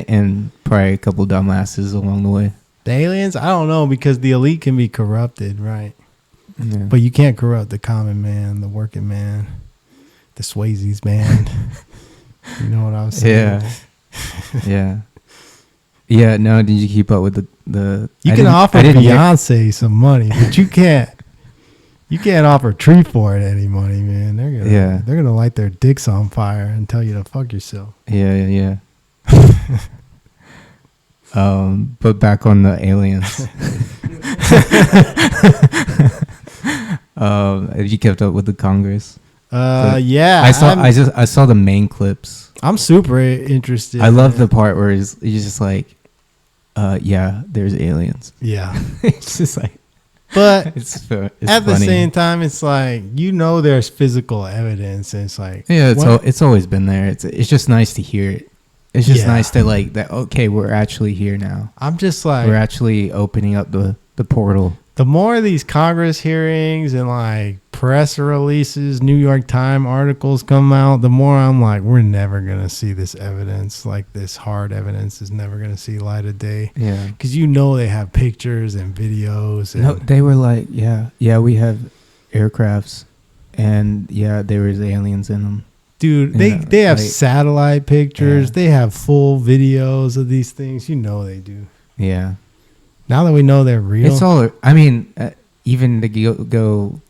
And probably a couple dumbasses along the way. The aliens, I don't know, because the elite can be corrupted, right? Yeah. But you can't corrupt the common man, the working man, the Swayze's man. You know what I'm saying? Yeah. Yeah, no, did you keep up with the You I can didn't- offer I didn't hear- Beyonce some money, but you can't offer Tree for it any money, man. They're gonna light their dicks on fire and tell you to fuck yourself. Yeah. But back on the aliens. Have you kept up with the Congress? Yeah. I saw the main clips. I'm super interested. I love the part where he's just like, yeah, there's aliens. Yeah. It's just like, But it's at funny. the same time, it's like, there's physical evidence, and it's like, Yeah, what? it's always been there. It's just nice to hear it. It's just Yeah. nice to like that. Okay, we're actually here now. I'm just like, We're actually opening up the portal. the more of these Congress hearings and like press releases, New York Times articles come out, the more I'm like, we're never going to see this evidence. Like this hard evidence is never going to see light of day. Yeah. Because they have pictures and videos. And No, they were like, yeah, we have aircrafts, and yeah, there was aliens in them. dude, Yeah, they have like- satellite pictures. Yeah. They have full videos of these things. They do. Yeah, Now that we know they're real. it's all. I mean, even to go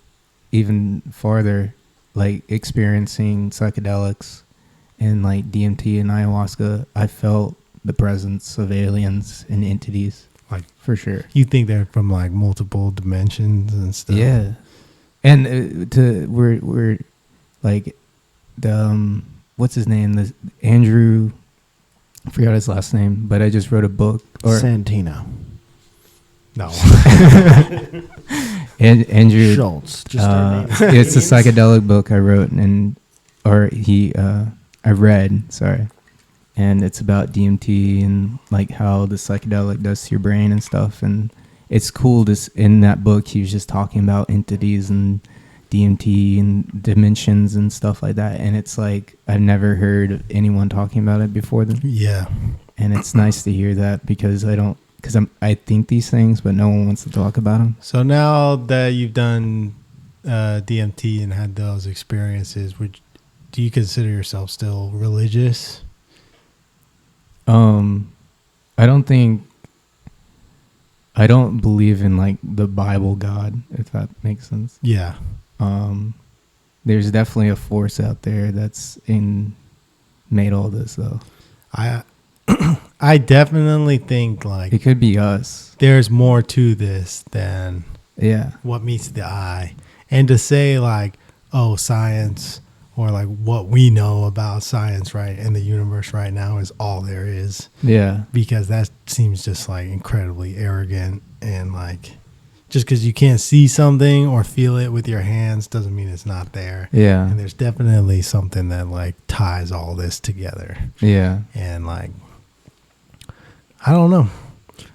even farther, like experiencing psychedelics and like DMT and ayahuasca, I felt the presence of aliens and entities, Like, for sure. you think they're from like multiple dimensions and stuff. Yeah, and we're like the what's his name? The Andrew, I forgot his last name, but I just wrote a book. Santino. No. And Andrew Schultz. Just our names. it's a psychedelic book I wrote I read, sorry. And it's about DMT and like how the psychedelic does to your brain and stuff. And it's cool in that book he was just talking about entities and DMT and dimensions and stuff like that. And it's like I've never heard of anyone talking about it before then. Yeah. And it's nice to hear that because I think these things, but no one wants to talk about them. So now that you've done DMT and had those experiences, do you consider yourself still religious? I don't believe in like the Bible God, if that makes sense. Yeah. there's definitely a force out there that's made all this though. I definitely think like It could be us. there's more to this than Yeah. what meets the eye. And to say like, oh, science or like what we know about science right in the universe right now is all there is, Yeah. because that seems just like incredibly arrogant, and like just because you can't see something or feel it with your hands doesn't mean it's not there. Yeah. And there's definitely something that like ties all this together. Yeah. And like, I don't know.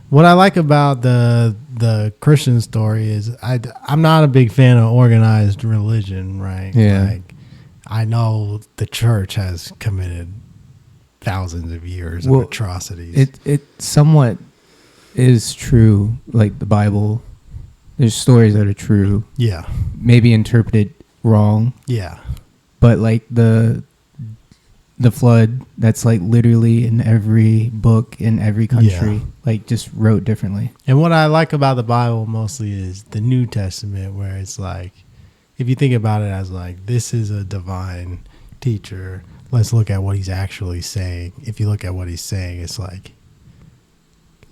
What I like about the Christian story is I'm not a big fan of organized religion, right? Yeah. Like, I know the church has committed thousands of years of atrocities. It somewhat is true, like the Bible. There's stories that are true, yeah. maybe interpreted wrong, Yeah. but like the flood, that's like literally in every book in every country, Yeah. like just wrote differently. And what I like about the Bible mostly is the New Testament, where it's like, if you think about it as like, this is a divine teacher, let's look at what he's actually saying. If you look at what he's saying, it's like,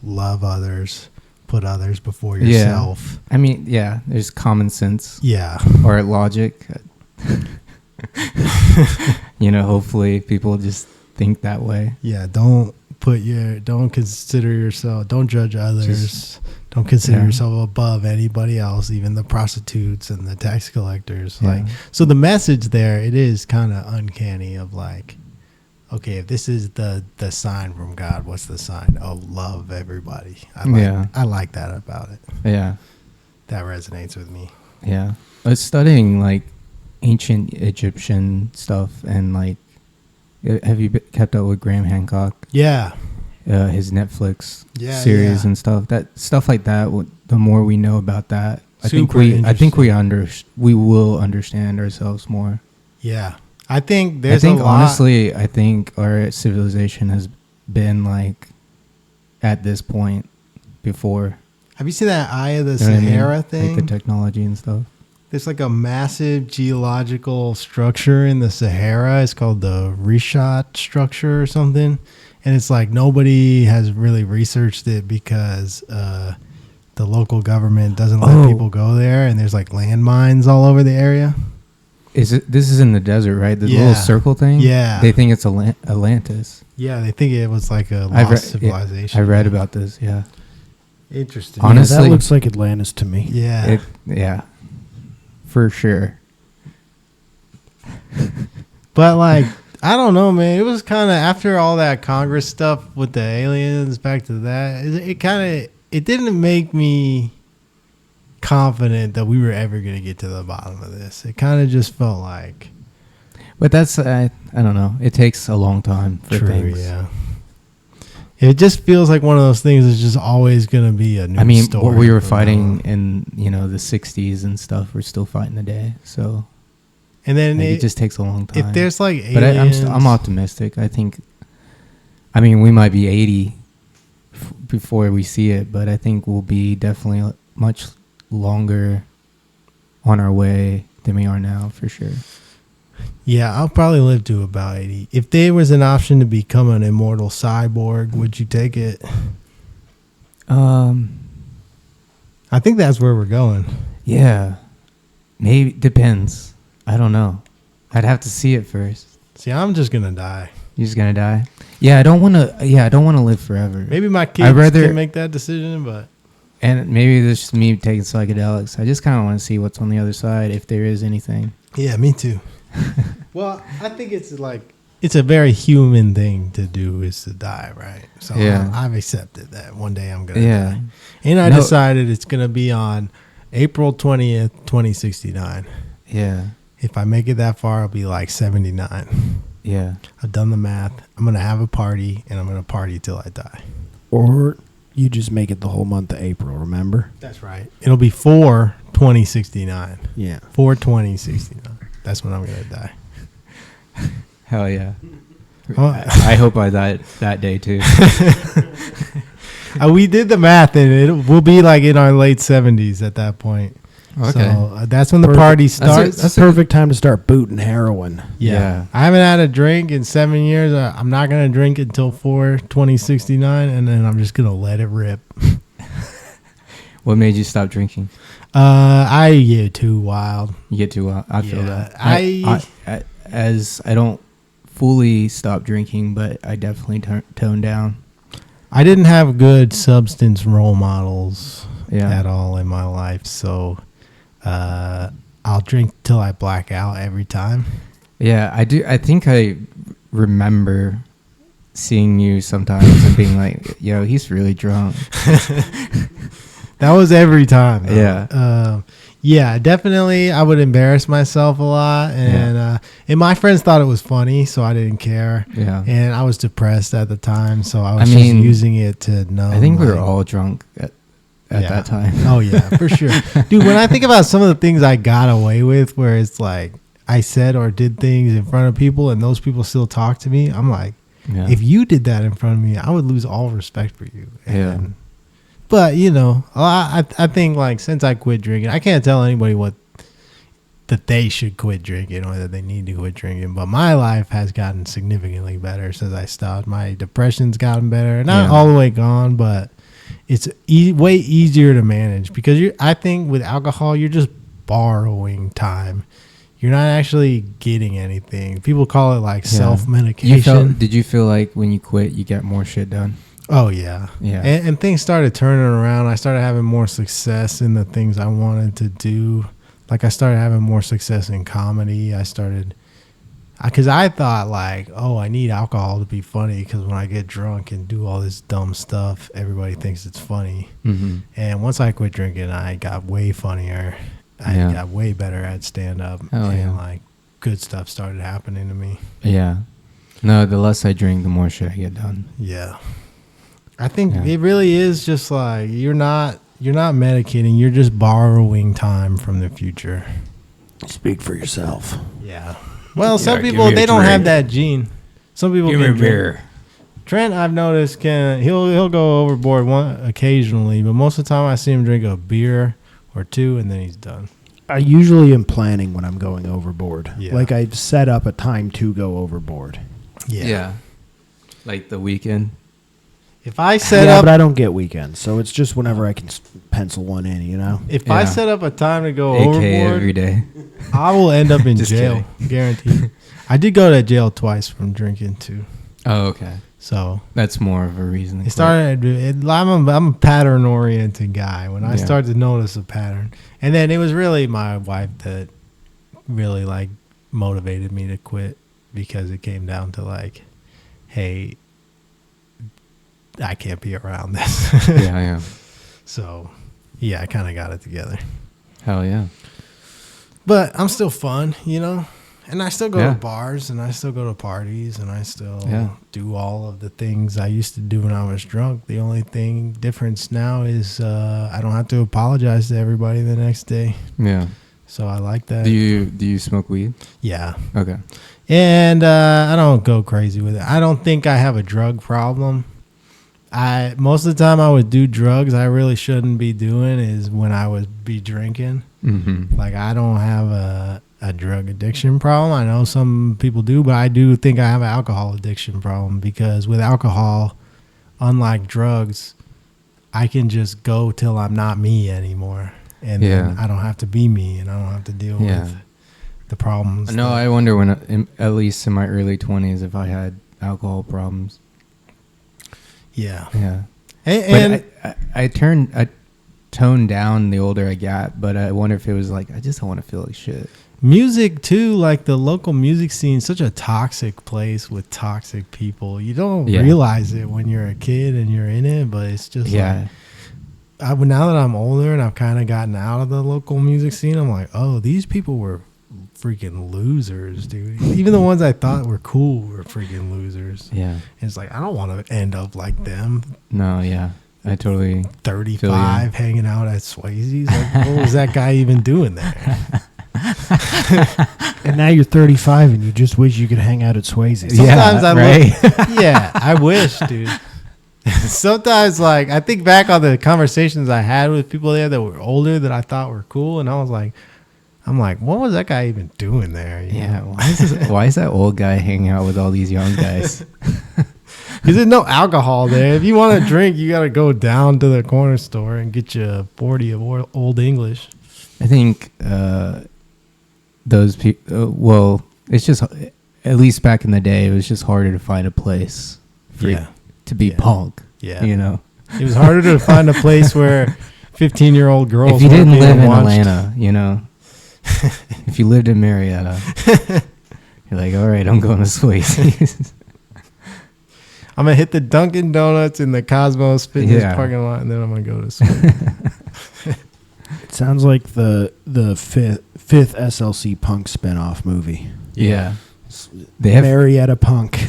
love others, put others before yourself. I mean, yeah, there's common sense Yeah. or logic. Hopefully people just think that way. Yeah. Don't consider yourself, don't judge others. Don't consider yourself above anybody else, even the prostitutes and the tax collectors. Yeah. Like, so the message there, it is kind of uncanny of like, okay, if this is the sign from God, what's the sign? Oh, love everybody. I like that about it. Yeah. That resonates with me. Yeah. I was studying like ancient Egyptian stuff, and like, have you kept up with Graham Hancock? Yeah. His Netflix Yeah, series yeah. and stuff. That stuff like that. The more we know about that, I think Super we will understand ourselves more. Yeah. I think there's a lot. Honestly, I think our civilization has been like at this point before. Have you seen that Eye of the You know what I mean? Sahara thing? Like the technology and stuff. There's like a massive geological structure in the Sahara. It's called the Rishat structure or something. And it's like nobody has really researched it because the local government doesn't let people go there. And there's like landmines all over the area. This is in the desert, right? The Yeah. little circle thing? Yeah. They think it's Atlantis. Yeah, they think it was like a lost civilization. I read about this, yeah. Interesting. Honestly, that looks like Atlantis to me. Yeah. Yeah. For sure. But like, I don't know, man. It was kind of after all that Congress stuff with the aliens, back to that. It didn't make me confident that we were ever going to get to the bottom of this. It kind of just felt like. But that's, I don't know. It takes a long time for things. Yeah. It just feels like one of those things that's just always going to be a new story. What we were fighting in, the 60s and stuff, we're still fighting today. So. And then it just takes a long time. If there's like aliens. But I'm optimistic. I think, we might be 80 before we see it, but I think we'll be definitely much longer on our way than we are now, for sure. Yeah, I'll probably live to about 80. If there was an option to become an immortal cyborg, would you take it? I think that's where we're going. Yeah. Maybe. Depends. I don't know. I'd have to see it first. See, I'm just going to die. You're just going to die? Yeah, I don't want to live forever. Maybe my kids can make that decision, but... And maybe this is just me taking psychedelics. I just kind of want to see what's on the other side, if there is anything. Yeah, me too. Well, I think it's a very human thing to do, is to die, right? So yeah. I've accepted that one day I'm going to die. And I decided it's going to be on April 20th, 2069. Yeah. If I make it that far, I'll be like 79. Yeah. I've done the math. I'm going to have a party, and I'm going to party till I die. Or you just make it the whole month of April, remember? That's right. It'll be 4/2069. Yeah. 4/2069. That's when I'm going to die. Hell yeah. Oh. I hope I die that day too. We did the math, and it will be like in our late 70s at that point. Okay. So that's when the party starts. That's perfect time to start booting heroin. Yeah. I haven't had a drink in 7 years. I'm not going to drink until 4/20/69, and then I'm just going to let it rip. What made you stop drinking? I get too wild. You get too wild. I feel Yeah. that. I don't fully stop drinking, but I definitely tone down. I didn't have good substance role models Yeah. at all in my life, so I'll drink till I black out every time. Yeah, I do. I think I remember seeing you sometimes and being like, "Yo, he's really drunk." That was every time. Though. Yeah. Yeah, definitely. I would embarrass myself a lot, and my friends thought it was funny, so I didn't care. Yeah. And I was depressed at the time, so I was I mean, just using it to numb. I think we were all drunk at that time. Oh yeah, for sure, dude. When I think about some of the things I got away with, where it's like I said or did things in front of people, and those people still talk to me, I'm like, Yeah. if you did that in front of me, I would lose all respect for you. Yeah. But you know, I think like since I quit drinking, I can't tell anybody that they should quit drinking or that they need to quit drinking. But my life has gotten significantly better since I stopped. My depression's gotten better, not all the way gone, but it's way easier to manage because I think with alcohol, you're just borrowing time. You're not actually getting anything. People call it like self-medication. Did you feel like when you quit, you get more shit done? Oh, yeah. Yeah. And things started turning around. I started having more success in the things I wanted to do. Like I started having more success in comedy. Because I thought like, oh, I need alcohol to be funny because when I get drunk and do all this dumb stuff, everybody thinks it's funny. Mm-hmm. And once I quit drinking, I got way funnier. I got way better at stand-up. And like good stuff started happening to me. Yeah. No, the less I drink, the more shit I get done. Yeah. I think it really is just like you're not medicating, you're just borrowing time from the future. Speak for yourself. Yeah. Well, some people they don't have that gene. Some people Give me a beer. Trent, I've noticed he'll go overboard occasionally, but most of the time I see him drink a beer or two and then he's done. I usually am planning when I'm going overboard. Yeah. Like I've set up a time to go overboard. Yeah. Like the weekend. If I set up, but I don't get weekends, so it's just whenever I can pencil one in, you know. If I set up a time to go AKA overboard every day. I will end up in Just jail, guaranteed. I did go to jail twice from drinking too. Oh, okay. So that's more of a reason. It started. I'm a pattern oriented guy. When I started to notice a pattern, and then it was really my wife that really like motivated me to quit because it came down to like, hey, I can't be around this. Yeah. So, yeah, I kind of got it together. Hell yeah. But I'm still fun, you know? And I still go to bars and I still go to parties and I still do all of the things I used to do when I was drunk. The only difference now is I don't have to apologize to everybody the next day. Yeah. So I like that. Do you smoke weed? Yeah. Okay. And I don't go crazy with it. I don't think I have a drug problem. Most of the time I would do drugs I really shouldn't be doing is when I would be drinking. Mm-hmm. Like I don't have a drug addiction problem. I know some people do, but I do think I have an alcohol addiction problem because with alcohol, unlike drugs, I can just go till I'm not me anymore. And then I don't have to be me and I don't have to deal with the problems. No, I wonder when, at least in my early 20s, if I had alcohol problems. Yeah. Yeah. And I toned down the older I got, but I wonder if it was like, I just don't want to feel like shit. Music too, like the local music scene, such a toxic place with toxic people. You don't realize it when you're a kid and you're in it, but it's just like, now that I'm older and I've kind of gotten out of the local music scene, I'm like, oh, these people were freaking losers, dude. Even the ones I thought were cool were freaking losers. Yeah. And it's like, I don't want to end up like them. No, yeah. I totally 35 hanging out at Swayze's. Like, what was that guy even doing there? And now you're 35 and you just wish you could hang out at Swayze's. Sometimes I wish, dude. sometimes, like, I think back on the conversations I had with people there that were older that I thought were cool, and I was like, what was that guy even doing there? You Yeah, know? why is that old guy hanging out with all these young guys? Because there's no alcohol there. If you want to drink, you got to go down to the corner store and get you a 40 of Old English. I think those people. Well, it's just at least back in the day, it was just harder to find a place to be punk. Yeah, you know, it was harder to find a place where 15-year-old girls. If you didn't live in watched. Atlanta, you know, if you lived in Marietta, you're like, all right, I'm going to Swayze. I'm gonna hit the Dunkin' Donuts in the Cosmos Fitness parking lot, and then I'm gonna go to Swayze. It sounds like the fifth SLC Punk spinoff movie. Yeah, they have Marietta Punk.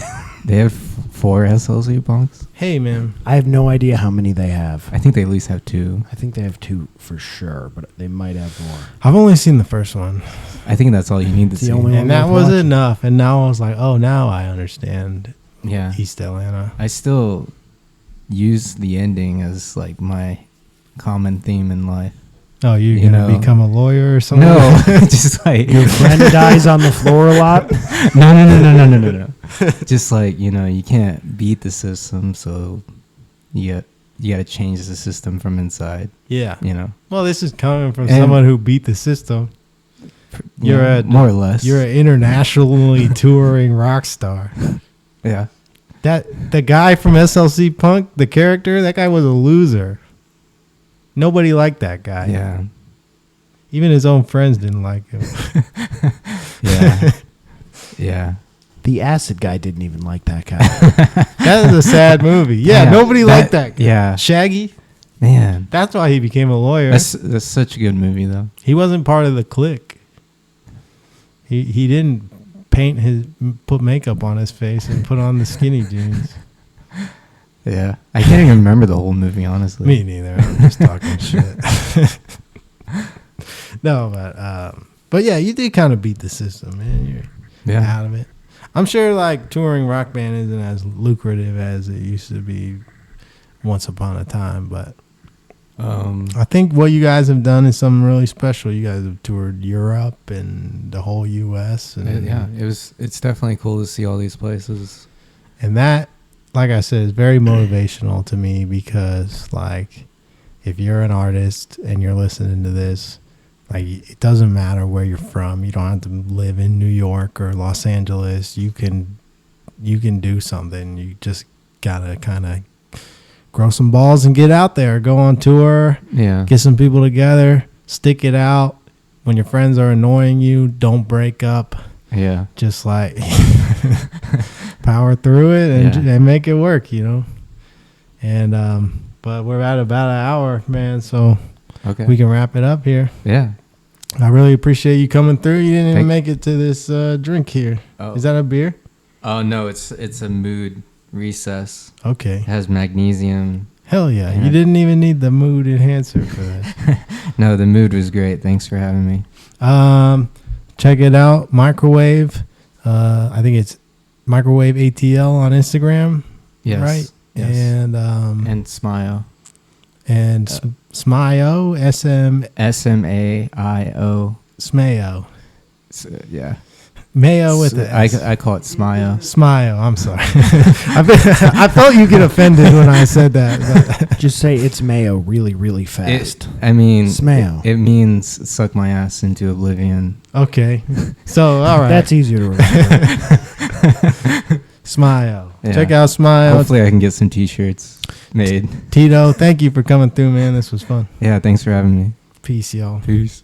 They have 4 SLC punks. Hey, man, I have no idea how many they have. I think they at least have 2. I think they have 2 for sure, but they might have more. I've only seen the first one. I think that's all you need to see. the only one And that worth was watching. enough. And now I was like, oh, now I understand Yeah, East Atlanta. I still use the ending as like my common theme in life. Oh, you're You going to know. become a lawyer or something? No, just like Your friend dies on the floor a lot. no. Just like, you know, you can't beat the system, so you got to change the system from inside. Yeah. You know, Well, this is coming from And- someone who beat the system. You You're know, a- more or less. You're an internationally touring rock star. Yeah. The guy from SLC Punk, the character, that guy was a loser. Nobody liked that guy. Yeah. Even his own friends didn't like him. Yeah. Yeah. The acid guy didn't even like that guy. That is a sad movie. Yeah, nobody liked that guy. Yeah. Shaggy, Man. that's why he became a lawyer. That's such a good movie though. He wasn't part of the clique. He didn't put makeup on his face and put on the skinny jeans. Yeah. I can't even remember the whole movie, honestly. Me neither. I'm just talking shit. No, but yeah, you did kind of beat the system, man. You're out of it. I'm sure like touring rock band isn't as lucrative as it used to be once upon a time, but I think what you guys have done is something really special. You guys have toured Europe and the whole U.S. and yeah, it's definitely cool to see all these places. And that, like I said, is very motivational to me because, like, if you're an artist and you're listening to this, like, it doesn't matter where you're from. You don't have to live in New York or Los Angeles. You can do something. You just gotta kind of grow some balls and get out there. Go on tour. Yeah. Get some people together. Stick it out. When your friends are annoying you, don't break up. Yeah. Just like power through it and make it work, you know. And but we're at about an hour, man, so we can wrap it up here. Yeah. I really appreciate you coming through. You didn't even make it to this drink here. Oh. Is that a beer? Oh no, it's a mood recess. Okay. It has magnesium. Hell yeah. Yeah. You didn't even need the mood enhancer for that. No, the mood was great. Thanks for having me. Check it out. Microwave. I think it's Microwave ATL on Instagram. Yes. Right? Yes. And Smaio. And Smaio, Smaio. Smaio. Yeah. Mayo with the S. I call it Smaio. Smaio. I'm sorry. I felt you get offended when I said that. But Just say it's mayo really, really fast. Smaio. It means suck my ass into oblivion. Okay. So, all right. That's easier to remember. Smaio. Yeah. Check out Smaio. Hopefully I can get some t-shirts made. Tito, thank you for coming through, man. This was fun. Yeah, thanks for having me. Peace, y'all. Peace.